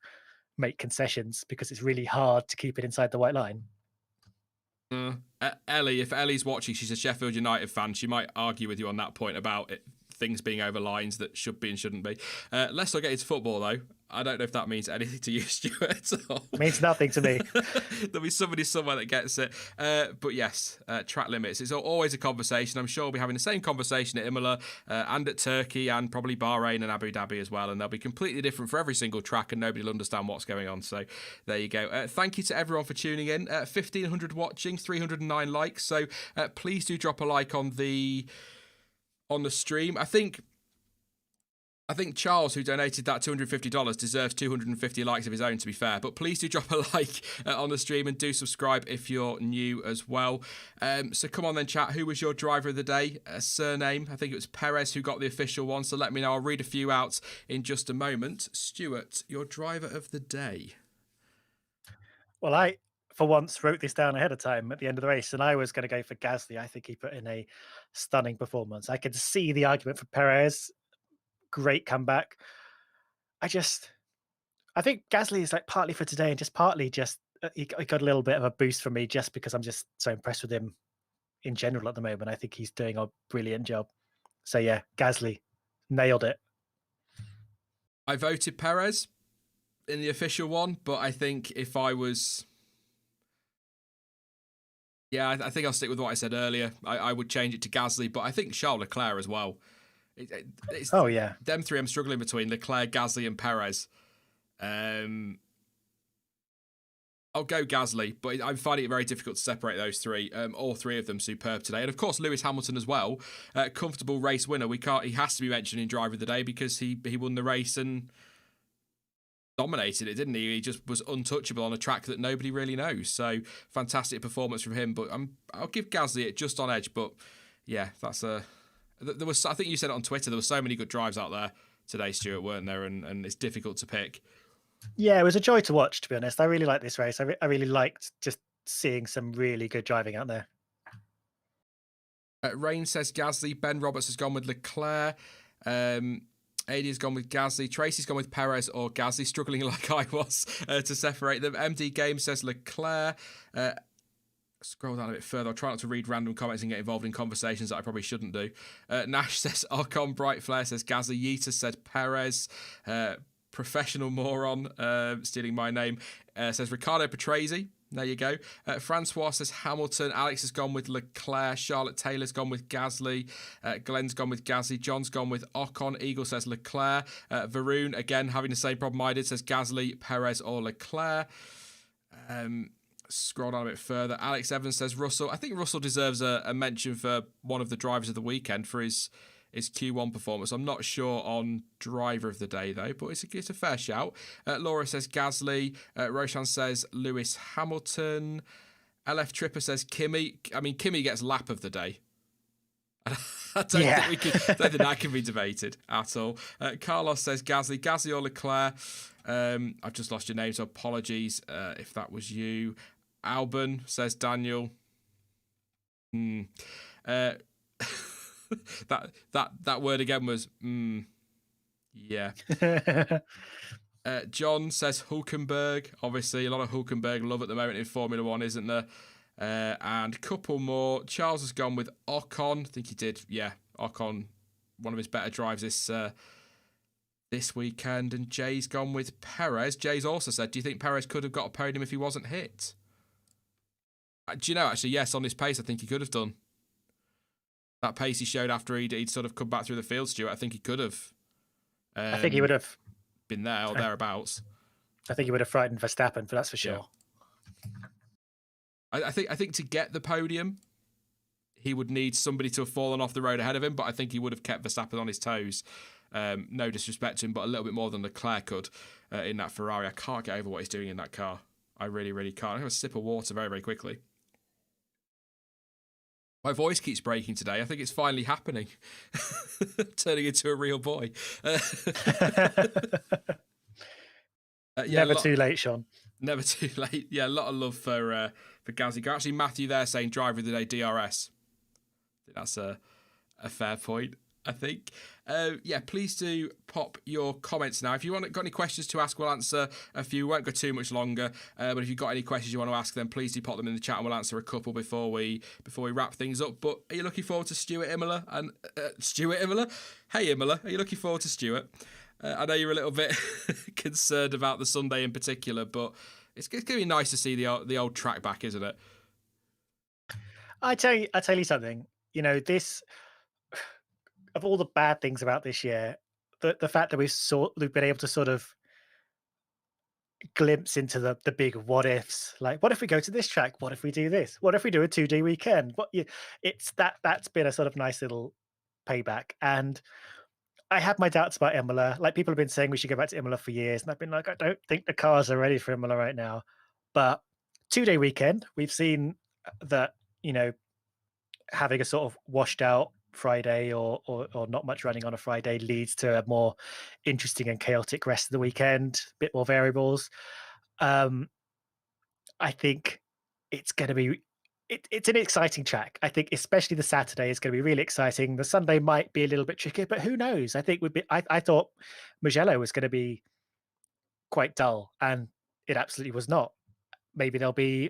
make concessions because it's really hard to keep it inside the white line. Ellie, if Ellie's watching, she's a Sheffield United fan. She might argue with you on that point about things being over lines that should be and shouldn't be. Let's not get into football, though. I don't know if that means anything to you, Stuart. It means nothing to me. There'll be somebody somewhere that gets it. But yes, track limits. It's always a conversation. I'm sure we'll be having the same conversation at Imola and at Turkey and probably Bahrain and Abu Dhabi as well. And they'll be completely different for every single track and nobody will understand what's going on. So there you go. Thank you to everyone for tuning in. 1,500 watching, 309 likes. So please do drop a like on the stream. I think Charles, who donated that $250, deserves 250 likes of his own, to be fair. But please do drop a like on the stream and do subscribe if you're new as well. So come on then, chat. Who was your driver of the day? Surname? I think it was Perez who got the official one. So let me know. I'll read a few out in just a moment. Stuart, your driver of the day. Well, I, for once, wrote this down ahead of time at the end of the race, and I was going to go for Gasly. I think he put in a stunning performance. I could see the argument for Perez. Great comeback. I think Gasly is like partly for today and just partly he got a little bit of a boost from me just because I'm just so impressed with him in general at the moment. I think he's doing a brilliant job. So yeah, Gasly nailed it. I voted Perez in the official one, but I think if I was... Yeah, I think I'll stick with what I said earlier. I would change it to Gasly, but I think Charles Leclerc as well. Oh yeah, them three I'm struggling between: Leclerc, Gasly, and Perez. I'll go Gasly, but I'm finding it very difficult to separate those three. All three of them superb today, and of course Lewis Hamilton as well. Comfortable race winner. He has to be mentioned in driver of the day because he won the race and dominated it, didn't he? He just was untouchable on a track that nobody really knows. So fantastic performance from him. But I'll give Gasly it just on edge. But yeah, that's a. There was, I think you said it on Twitter, there were so many good drives out there today, Stuart, weren't there? And it's difficult to pick. Yeah, it was a joy to watch, to be honest. I really liked this race. I really liked just seeing some really good driving out there. Rain says Gasly. Ben Roberts has gone with Leclerc. Adi has gone with Gasly. Tracy's gone with Perez or Gasly, struggling like I was to separate them. MD Game says Leclerc. Scroll down a bit further. I'll try not to read random comments and get involved in conversations that I probably shouldn't do. Nash says Ocon. Bright Flare says Gasly. Yeeta said Perez. Professional Moron, stealing my name, says Ricardo Patrese. There you go. Francois says Hamilton. Alex has gone with Leclerc. Charlotte Taylor's gone with Gasly. Glenn's gone with Gasly. John's gone with Ocon. Eagle says Leclerc. Varun, again, having the same problem I did, says Gasly, Perez or Leclerc. Scroll down a bit further. Alex Evans says Russell. I think Russell deserves a mention for one of the drivers of the weekend for his Q1 performance. I'm not sure on driver of the day, though, but it's a fair shout. Laura says Gasly. Roshan says Lewis Hamilton. LF Tripper says Kimi. I mean, Kimi gets lap of the day. I don't think that can be debated at all. Carlos says Gasly. Gasly or Leclerc. I've just lost your name, so apologies if that was you. Albon says Daniel. That word again was yeah. John says Hulkenberg. Obviously, a lot of Hulkenberg love at the moment in Formula One, isn't there? And a couple more. Charles has gone with Ocon. I think he did. Yeah, Ocon, one of his better drives this weekend. And Jay's gone with Perez. Jay's also said, do you think Perez could have got a podium if he wasn't hit? Do you know, actually, yes, on this pace, I think he could have done. That pace he showed after he'd sort of come back through the field, Stuart, I think he could have. I think he would have been there or thereabouts. I think he would have frightened Verstappen, but that's for sure. I think to get the podium, he would need somebody to have fallen off the road ahead of him, but I think he would have kept Verstappen on his toes. No disrespect to him, but a little bit more than Leclerc could in that Ferrari. I can't get over what he's doing in that car. I really, really can't. I have a sip of water very, very quickly. My voice keeps breaking today. I think it's finally happening. Turning into a real boy. Never too late, Sean. Never too late. Yeah, a lot of love for Gazzy. Actually, Matthew there saying driver of the day, DRS. I think that's a fair point, I think. Yeah, please do pop your comments now. If you got any questions to ask, we'll answer a few. We won't go too much longer. But if you've got any questions you want to ask, then please do pop them in the chat and we'll answer a couple before we wrap things up. But are you looking forward to Stuart Imola? And Stuart Imola? Hey, Imola. Are you looking forward to Stuart? I know you're a little bit concerned about the Sunday in particular, but it's going to be nice to see the old track back, isn't it? I tell you something. You know, this, of all the bad things about this year, the fact that we've been able to sort of glimpse into the big what ifs. Like, what if we go to this track? What if we do this? What if we do a 2-day weekend? It's that's been a sort of nice little payback. And I have my doubts about Imola. Like, people have been saying we should go back to Imola for years, and I've been like, I don't think the cars are ready for Imola right now. But 2-day weekend, we've seen that, you know, having a sort of washed out Friday or not much running on a Friday leads to a more interesting and chaotic rest of the weekend, a bit more variables. I think it's going to be it's an exciting track. I think especially the Saturday is going to be really exciting. The Sunday might be a little bit tricky, but who knows? I think I thought Mugello was going to be quite dull, and it absolutely was not. Maybe there'll be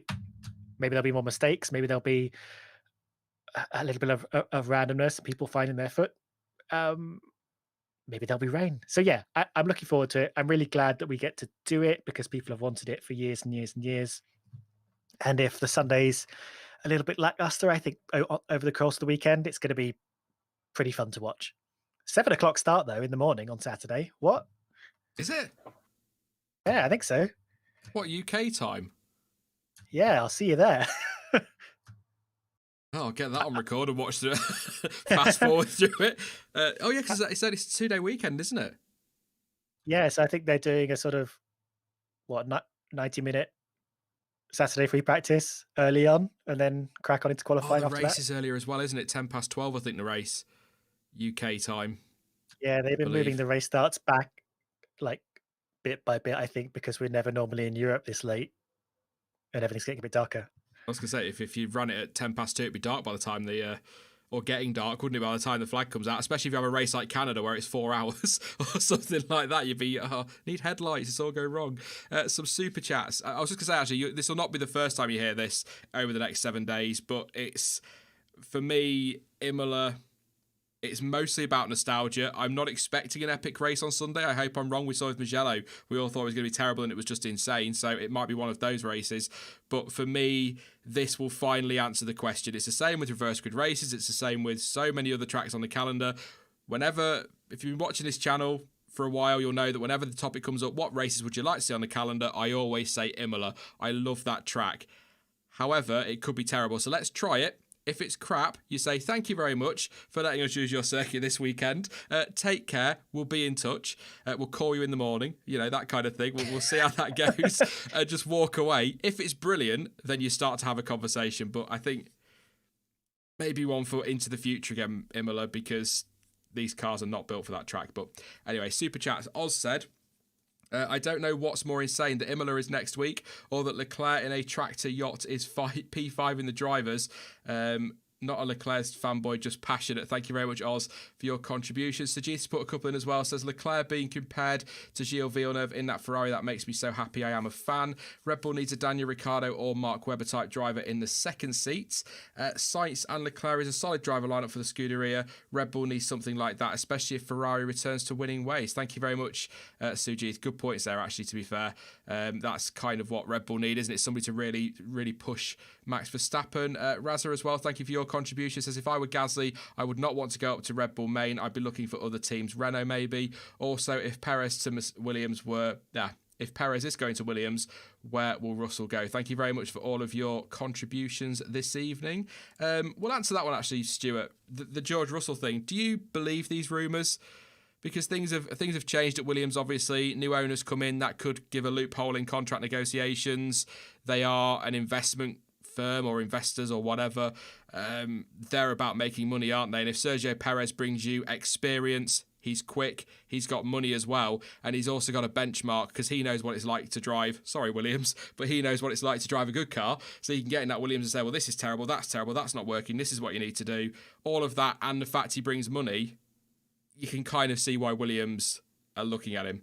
more mistakes. Maybe there'll be a little bit of randomness, people finding their foot. Maybe there'll be rain. So yeah, I'm looking forward to it. I'm really glad that we get to do it because people have wanted it for years and years and years. And if the Sunday's a little bit lackluster, I think over the course of the weekend, it's going to be pretty fun to watch. 7 o'clock start though in the morning on Saturday. What? Is it? Yeah, I think so. What, UK time? Yeah, I'll see you there. Oh, I'll get that on record and watch the fast forward through it. Oh yeah, because it said it's a 2-day weekend, isn't it? Yes, I think they're doing a sort of 90-minute Saturday free practice early on, and then crack on into qualifying. The race is earlier as well, isn't it? 12:10, I think the race, UK time. Yeah, they've been moving the race starts back, like bit by bit. I think because we're never normally in Europe this late, and everything's getting a bit darker. I was going to say, if you run it at 2:10, it'd be dark by the time or getting dark, wouldn't it, by the time the flag comes out? Especially if you have a race like Canada where it's 4 hours or something like that. You'd be, need headlights, it's all go wrong. Some super chats. I was just going to say, actually, this will not be the first time you hear this over the next 7 days, but it's, for me, Imola, it's mostly about nostalgia. I'm not expecting an epic race on Sunday. I hope I'm wrong. We saw with Mugello, we all thought it was going to be terrible and it was just insane. So it might be one of those races. But for me, this will finally answer the question. It's the same with reverse grid races. It's the same with so many other tracks on the calendar. If you've been watching this channel for a while, you'll know that whenever the topic comes up, what races would you like to see on the calendar? I always say Imola. I love that track. However, it could be terrible. So let's try it. If it's crap, you say, thank you very much for letting us use your circuit this weekend. Take care. We'll be in touch. We'll call you in the morning. You know, that kind of thing. We'll see how that goes. Just walk away. If it's brilliant, then you start to have a conversation. But I think maybe one for into the future again, Imola, because these cars are not built for that track. But anyway, super chats. Oz said, I don't know what's more insane, that Imola is next week or that Leclerc in a tractor yacht is P5 in the drivers. Not a Leclerc's fanboy, just passionate. Thank you very much, Oz, for your contributions. Sajith put a couple in as well. Says, Leclerc being compared to Gilles Villeneuve in that Ferrari, that makes me so happy. I am a fan. Red Bull needs a Daniel Ricciardo or Mark Webber type driver in the second seats. Sainz and Leclerc is a solid driver lineup for the Scuderia. Red Bull needs something like that, especially if Ferrari returns to winning ways. Thank you very much, Sujith. Good points there, actually, to be fair. That's kind of what Red Bull need, isn't it? Somebody to really, really push Max Verstappen. Raza as well, thank you for your contribution. Says, if I were Gasly, I would not want to go up to Red Bull main. I'd be looking for other teams. Renault maybe. Also, if Perez to Williams were if Perez is going to Williams, where will Russell go? Thank you very much for all of your contributions this evening. We'll answer that one actually, Stuart. The George Russell thing. Do you believe these rumours? Because things have changed at Williams, obviously. New owners come in. That could give a loophole in contract negotiations. They are an investment firm or investors or whatever. They're about making money, aren't they? And if Sergio Perez brings you experience, he's quick, he's got money as well, and he's also got a benchmark because he knows what it's like to drive. Sorry, Williams, but he knows what it's like to drive a good car. So you can get in that Williams and say, well, this is terrible, that's not working, this is what you need to do. All of that, and the fact he brings money, you can kind of see why Williams are looking at him.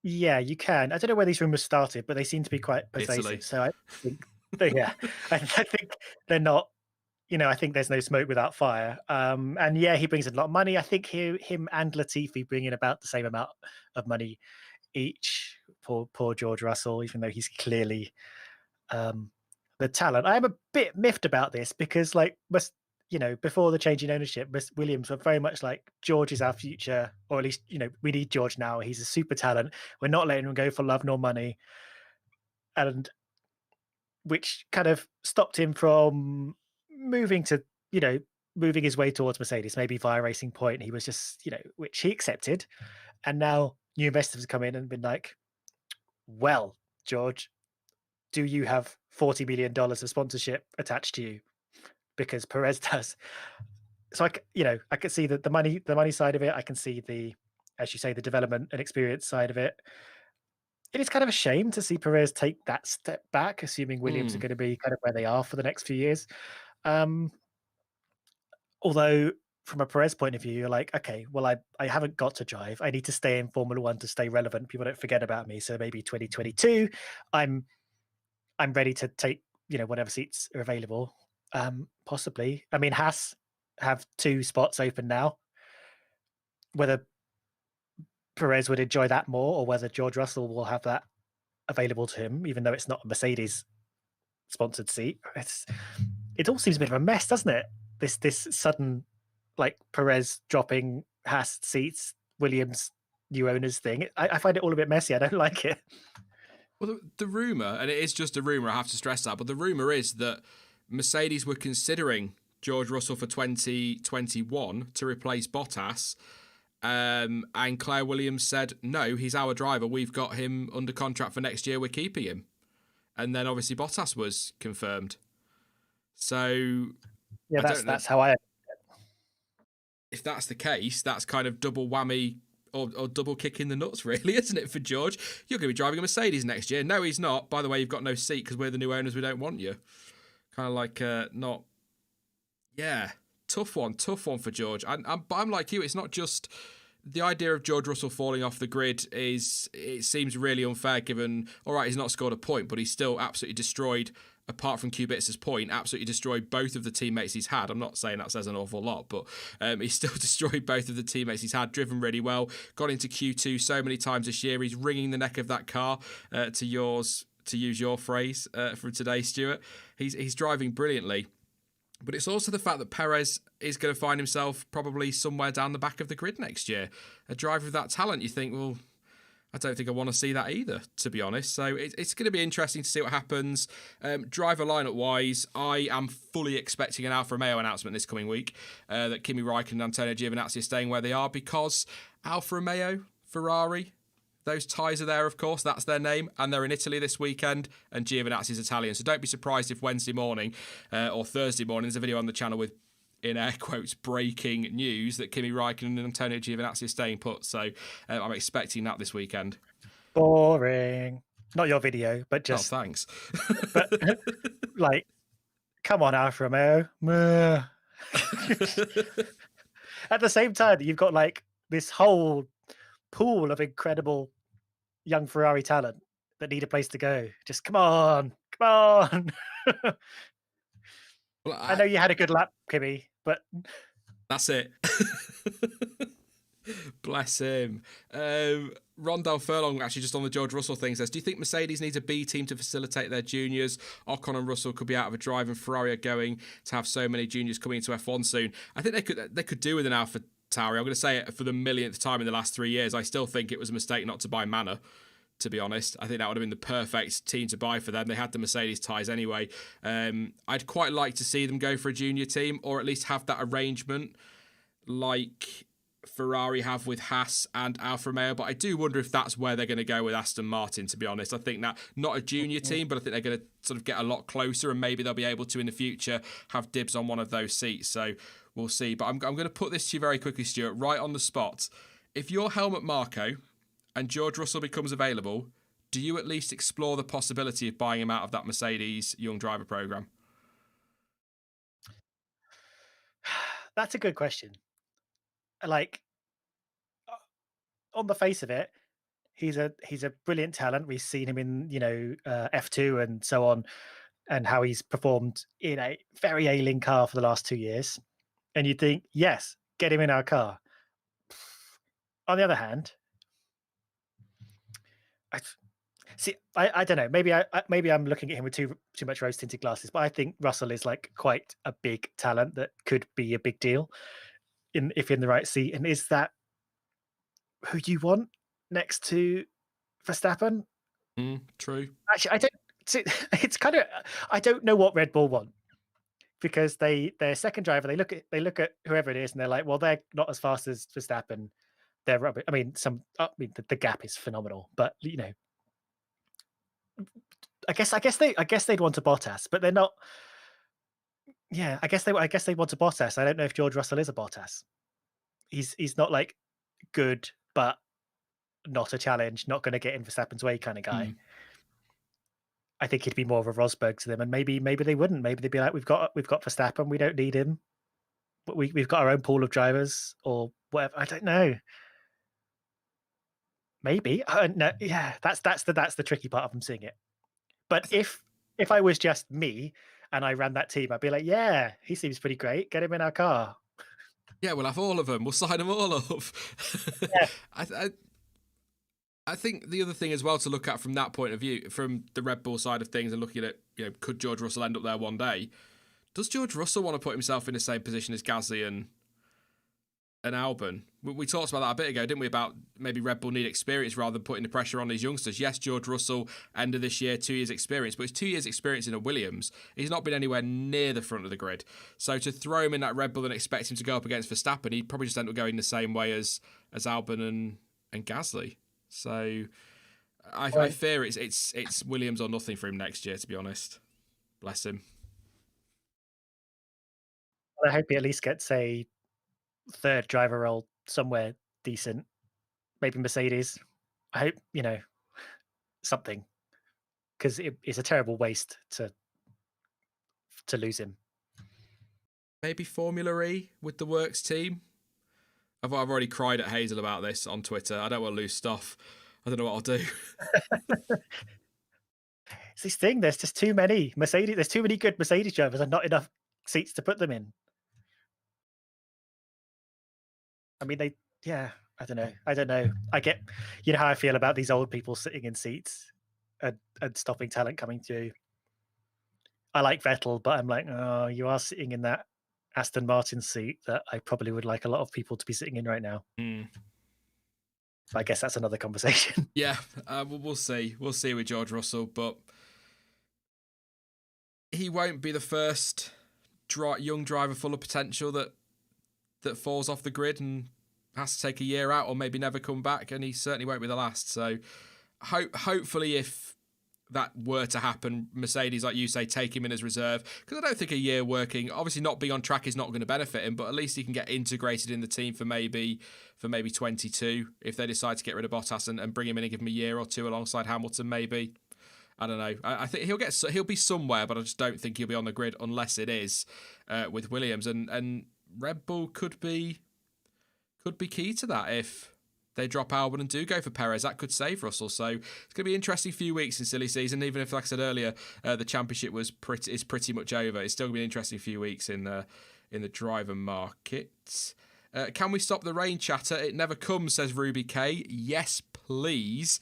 Yeah, you can. I don't know where these rumors started, but they seem to be quite pervasive. Italy. So I think, yeah, I think they're not. I think there's no smoke without fire. And yeah, he brings in a lot of money. I think him and Latifi bring in about the same amount of money each. Poor George Russell, even though he's clearly the talent. I am a bit miffed about this because, before the change in ownership, Williams were very much like, George is our future, or at least, we need George now. He's a super talent. We're not letting him go for love nor money. And which kind of stopped him from moving his way towards Mercedes, maybe via Racing Point. He was just, which he accepted. And now new investors have come in and been like, well, George, do you have $40 million of sponsorship attached to you? Because Perez does. So I can see the money side of it. I can see as you say, the development and experience side of it. It is kind of a shame to see Perez take that step back, assuming Williams are going to be kind of where they are for the next few years. Although from a Perez point of view, you're like, okay, well, I haven't got to drive. I need to stay in Formula One to stay relevant. People don't forget about me. So maybe 2022, I'm ready to take, whatever seats are available. Possibly. I mean, Haas have 2 spots open now. Whether Perez would enjoy that more or whether George Russell will have that available to him, even though it's not a Mercedes sponsored seat. It all seems a bit of a mess, doesn't it? This sudden, Perez dropping Haas seats, Williams new owners thing. I find it all a bit messy. I don't like it. Well, the rumour, and it is just a rumour, I have to stress that, but the rumour is that Mercedes were considering George Russell for 2021 to replace Bottas, and Claire Williams said, no, he's our driver. We've got him under contract for next year. We're keeping him. And then obviously Bottas was confirmed. So yeah, that's how I. If that's the case, that's kind of double whammy or double kick in the nuts, really, isn't it, for George? You're going to be driving a Mercedes next year. No, he's not. By the way, you've got no seat because we're the new owners. We don't want you. Kind of like not. Yeah, tough one for George. But I'm like you. It's not just the idea of George Russell falling off the grid. It seems really unfair given, all right, he's not scored a point, but he's still absolutely destroyed, apart from Kvyat's point, absolutely destroyed both of the teammates he's had. I'm not saying that says an awful lot, but he's still destroyed both of the teammates he's had, driven really well, got into Q2 so many times this year. He's wringing the neck of that car, to use your phrase from today, Stuart. He's driving brilliantly. But it's also the fact that Perez is going to find himself probably somewhere down the back of the grid next year. A driver of that talent, you think, well, I don't think I want to see that either, to be honest. So it's going to be interesting to see what happens. Driver lineup-wise, I am fully expecting an Alfa Romeo announcement this coming week that Kimi Raikkonen and Antonio Giovinazzi are staying where they are, because Alfa Romeo, Ferrari, those ties are there, of course. That's their name. And they're in Italy this weekend. And Giovinazzi's Italian. So don't be surprised if Wednesday morning or Thursday morning there's a video on the channel with, in air quotes, breaking news that Kimi Raikkonen and Antonio Giovinazzi are staying put. So I'm expecting that this weekend. Boring. Not your video, but just... Oh, thanks. But, come on, Alfa Romeo. At the same time, you've got, this whole pool of incredible young Ferrari talent that need a place to go. Just come on. Well, I know you had a good lap, Kimi, but that's it. Bless him. Rondell Furlong, actually, just on the George Russell thing, says, do you think Mercedes needs a B team to facilitate their juniors? Ocon and Russell could be out of a drive, and Ferrari are going to have so many juniors coming into F1 soon. I think they could do with an Alpha Tauri. I'm going to say it for the millionth time in the last 3 years. I still think it was a mistake not to buy Manor, to be honest. I think that would have been the perfect team to buy for them. They had the Mercedes ties anyway. I'd quite like to see them go for a junior team, or at least have that arrangement like Ferrari have with Haas and Alfa Romeo, but I do wonder if that's where they're going to go with Aston Martin, to be honest. I think that not a junior team, but I think they're going to sort of get a lot closer, and maybe they'll be able to in the future have dibs on one of those seats. So we'll see. But I'm going to put this to you very quickly, Stuart, right on the spot. If you're Helmut Marko and George Russell becomes available, do you at least explore the possibility of buying him out of that Mercedes young driver program? That's a good question. Like, on the face of it, he's a brilliant talent. We've seen him in F2 and so on, and how he's performed in a very ailing car for the last 2 years. And you think, yes, get him in our car. On the other hand, I don't know. Maybe I'm looking at him with too much rose tinted glasses, but I think Russell is like quite a big talent that could be a big deal if in the right seat. And is that who you want next to Verstappen? True. Actually, I don't. It's kind of, I don't know what Red Bull want, because their second driver, they look at whoever it is and they're like, well, they're not as fast as Verstappen. They're rubbish. I mean, the gap is phenomenal, but I guess they'd want a Bottas, but they're not. Yeah, I guess they want a Bottas. I don't know if George Russell is a Bottas. He's not like good, but not a challenge, not going to get in Verstappen's way kind of guy. I think he'd be more of a Rosberg to them, and maybe they wouldn't. Maybe they'd be like, we've got Verstappen, we don't need him, but we've got our own pool of drivers or whatever. I don't know. Maybe. No, yeah, that's the tricky part of them seeing it. But if I was just me and I ran that team, I'd be like, yeah, he seems pretty great. Get him in our car. Yeah, we'll have all of them. We'll sign them all up. Yeah. I think the other thing as well to look at from that point of view, from the Red Bull side of things, and looking at, could George Russell end up there one day? Does George Russell want to put himself in the same position as Gasly and Albon? We talked about that a bit ago, didn't we, about maybe Red Bull need experience rather than putting the pressure on these youngsters. Yes, George Russell, end of this year, 2 years experience, but it's 2 years experience in a Williams. He's not been anywhere near the front of the grid. So to throw him in that Red Bull and expect him to go up against Verstappen, he'd probably just end up going the same way as Albon and Gasly. So I fear it's Williams or nothing for him next year, to be honest. Bless him. I hope he at least gets a third driver role somewhere decent, maybe Mercedes. I hope something, because it's a terrible waste to lose him. Maybe Formula E with the Works team. I've already cried at Hazel about this on Twitter. I don't want to lose stuff. I don't know what I'll do. It's this thing. There's just too many Mercedes. There's too many good Mercedes drivers and not enough seats to put them in. I mean, I don't know. I get, how I feel about these old people sitting in seats and stopping talent coming through. I like Vettel, but I'm like, oh, you are sitting in that Aston Martin seat that I probably would like a lot of people to be sitting in right now. I guess that's another conversation. Yeah, we'll see. We'll see with George Russell, but he won't be the first young driver full of potential that falls off the grid and has to take a year out or maybe never come back, and he certainly won't be the last. So hopefully if that were to happen, Mercedes, like you say, take him in as reserve, because I don't think a year working, obviously not being on track is not going to benefit him, but at least he can get integrated in the team for maybe 22 if they decide to get rid of Bottas and bring him in and give him a year or two alongside Hamilton. Maybe, I don't know. I think he'll be somewhere, but I just don't think he'll be on the grid unless it is with Williams, and Red Bull could be key to that if they drop Albon and do go for Perez. That could save Russell. So it's going to be an interesting few weeks in silly season. Even if, like I said earlier, the championship is pretty much over, it's still going to be an interesting few weeks in the driver market. Can we stop the rain chatter? It never comes, says Ruby K. Yes, please.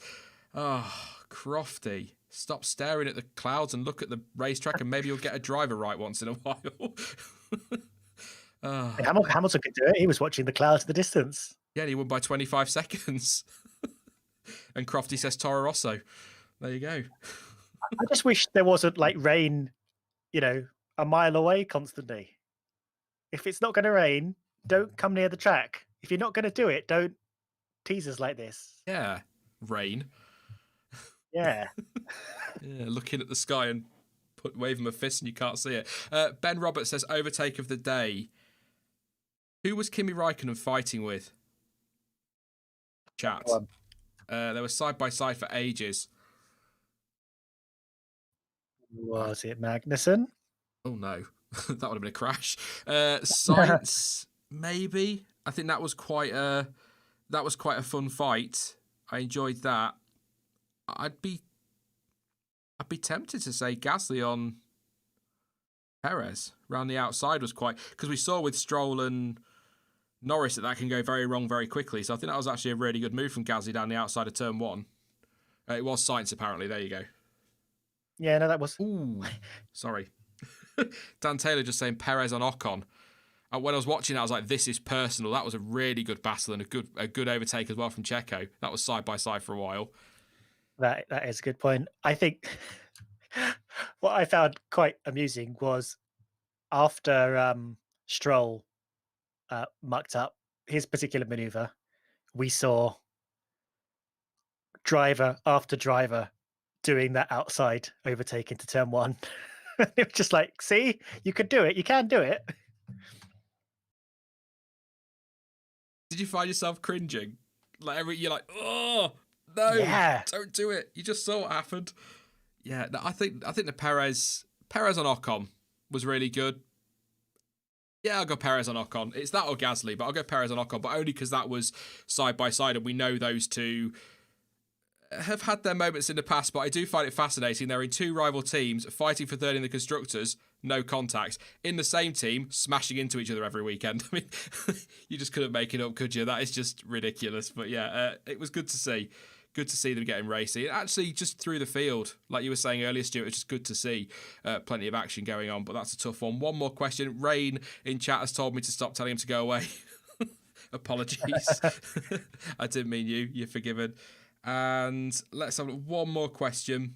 Oh, Crofty, stop staring at the clouds and look at the racetrack, and maybe you'll get a driver right once in a while. And Hamilton could do it. He was watching the clouds in the distance. Yeah, and he won by 25 seconds. And Crofty says Toro Rosso. There you go. I just wish there wasn't like rain, a mile away constantly. If it's not going to rain, don't come near the track. If you're not going to do it, don't tease us like this. Yeah, rain. Yeah. Yeah, looking at the sky and wave him a fist and you can't see it. Ben Roberts says overtake of the day. Who was Kimi Raikkonen fighting with? Chat. They were side by side for ages. Was it Magnussen? Oh no, that would have been a crash. Sainz, maybe. I think that was quite a fun fight. I enjoyed that. I'd be tempted to say Gasly on Perez round the outside was quite, because we saw with Stroll and Norris that can go very wrong very quickly. So I think that was actually a really good move from Gasly down the outside of turn 1. It was Sainz apparently. There you go. Yeah, no, that was. Ooh, sorry. Dan Taylor just saying Perez on Ocon. When I was watching that, I was like, this is personal. That was a really good battle and a good overtake as well from Checo. That was side by side for a while. That is a good point. I think what I found quite amusing was after Stroll mucked up his particular maneuver, we saw driver after driver doing that outside overtake into turn 1. It was just like, see, you could do it. You can do it. Did you find yourself cringing? You're like, oh no, yeah. Don't do it. You just saw what happened. Yeah, no, I think the Perez on Ocon was really good. Yeah, I'll go Perez on Ocon. It's that or Gasly, but I'll go Perez on Ocon, but only because that was side by side, and we know those two have had their moments in the past, but I do find it fascinating. They're in two rival teams fighting for third in the Constructors, no contact. In the same team, smashing into each other every weekend. I mean, you just couldn't make it up, could you? That is just ridiculous. But yeah, it was good to see. Good to see them getting racy. Actually, just through the field, like you were saying earlier, Stuart, it's just good to see plenty of action going on, but that's a tough one. One more question. Rain in chat has told me to stop telling him to go away. Apologies. I didn't mean you. You're forgiven. And let's have one more question.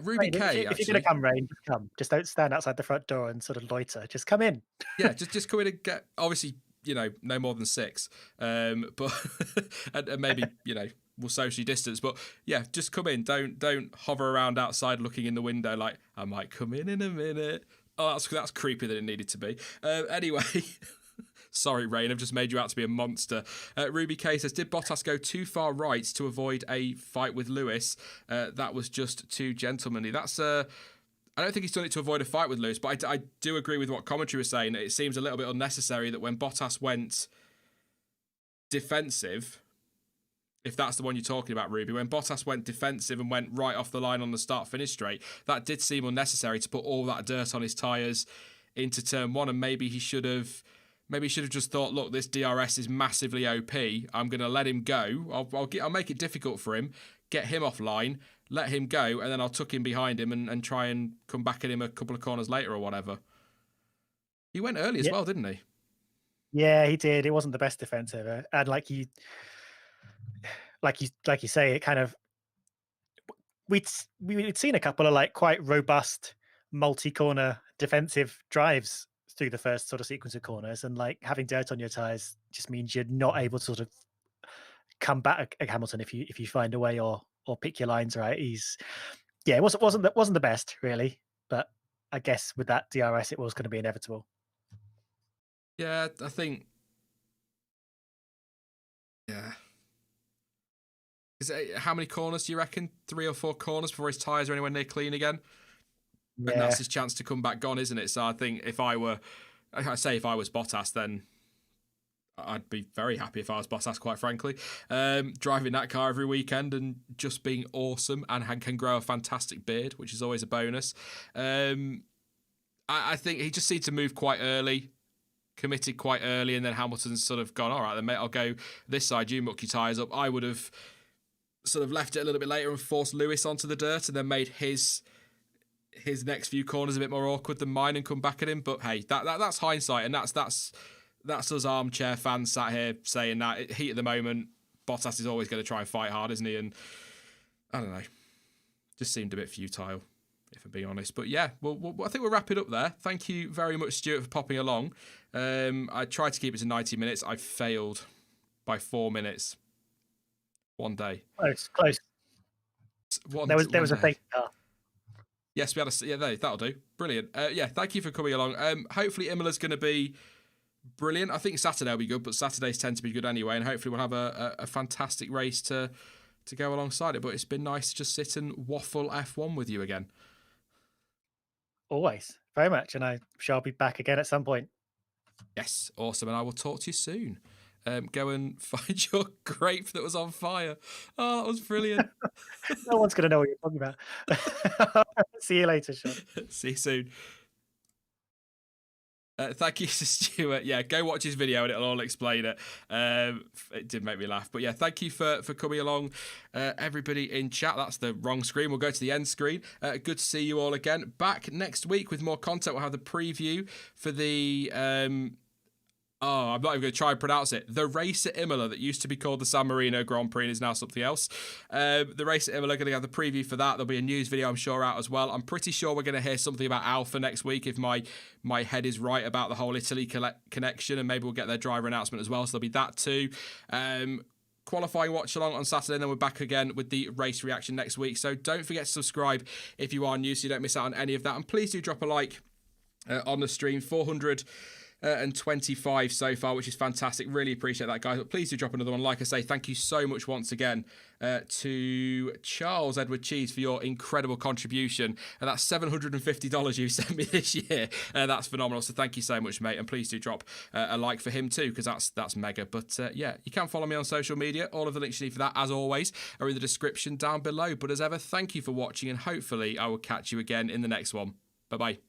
Ruby K, if you're going to come, Rain, just come. Just don't stand outside the front door and sort of loiter. Just come in. Yeah, just come in and get, obviously, no more than 6. But and maybe, we'll socially distance. But yeah, just come in. Don't hover around outside looking in the window like, I might come in a minute. Oh, that's creepy that it needed to be. Anyway... Sorry, Rain, I've just made you out to be a monster. Ruby K says, did Bottas go too far right to avoid a fight with Lewis? That was just too gentlemanly. I don't think he's done it to avoid a fight with Lewis, but I do agree with what commentary was saying. It seems a little bit unnecessary that when Bottas went defensive, if that's the one you're talking about, Ruby, when Bottas went defensive and went right off the line on the start-finish straight, that did seem unnecessary to put all that dirt on his tyres into turn 1, and maybe he should have just thought, look, this DRS is massively OP. I'm going to let him go. I'll make it difficult for him, get him offline, let him go, and then I'll tuck him behind him and try and come back at him a couple of corners later or whatever. He went early as well, didn't he? Yeah, he did. It wasn't the best defense ever. And like you say, it kind of we'd seen a couple of like quite robust multi-corner defensive drives through the first sort of sequence of corners, and like having dirt on your tires just means you're not able to sort of come back at Hamilton if you find a way or pick your lines right. It wasn't the best really, but I guess with that DRS it was going to be inevitable. Yeah, I think. Yeah. How many corners do you reckon? 3 or 4 corners before his tyres are anywhere near clean again? Yeah. And that's his chance to come back gone, isn't it? So I think if I was Bottas, then I'd be very happy if I was Bottas, quite frankly. Driving that car every weekend and just being awesome and can grow a fantastic beard, which is always a bonus. I think he just needs to move quite early, committed quite early, and then Hamilton's sort of gone, all right, then mate, I'll go this side, you muck your tyres up. I would have sort of left it a little bit later and forced Lewis onto the dirt and then made his his next few corners a bit more awkward than mine and come back at him. But hey, that's hindsight, and that's us armchair fans sat here saying that heat at the moment, Bottas is always going to try and fight hard, isn't he? And I don't know, just seemed a bit futile, if I'm being honest. But yeah, well, I think we'll wrap it up there. Thank you very much, Stuart, for popping along. I tried to keep it to 90 minutes. I failed by 4 minutes. One day. Close. There was a fake car. Yes, we had that'll do. Brilliant. Thank you for coming along. Hopefully Imola's going to be brilliant. I think Saturday will be good, but Saturdays tend to be good anyway, and hopefully we'll have a fantastic race to go alongside it. But it's been nice to just sit and waffle F1 with you again. Always. Very much, and I shall be back again at some point. Yes, awesome, and I will talk to you soon. Go and find your grape that was on fire. Oh, that was brilliant. No one's going to know what you're talking about. See you later, Sean. See you soon. Thank you to Stuart. Yeah, go watch his video and it'll all explain it. It did make me laugh. But yeah, thank you for coming along, everybody in chat. That's the wrong screen. We'll go to the end screen. Good to see you all again. Back next week with more content. We'll have the preview for the... I'm not even going to try and pronounce it. The race at Imola that used to be called the San Marino Grand Prix and is now something else. The race at Imola, going to have the preview for that. There'll be a news video, I'm sure, out as well. I'm pretty sure we're going to hear something about Alpha next week if my head is right about the whole Italy connection, and maybe we'll get their driver announcement as well. So there'll be that too. Qualifying watch along on Saturday, and then we're back again with the race reaction next week. So don't forget to subscribe if you are new so you don't miss out on any of that. And please do drop a like on the stream. 425 so far, which is fantastic. Really appreciate that, guys. But please do drop another one. Like I say, thank you so much once again to Charles Edward Cheese for your incredible contribution. And that's $750 you sent me this year. That's phenomenal. So thank you so much, mate. And please do drop a like for him too, because that's mega. But yeah, you can follow me on social media. All of the links you need for that, as always, are in the description down below. But as ever, thank you for watching, and hopefully I will catch you again in the next one. Bye-bye.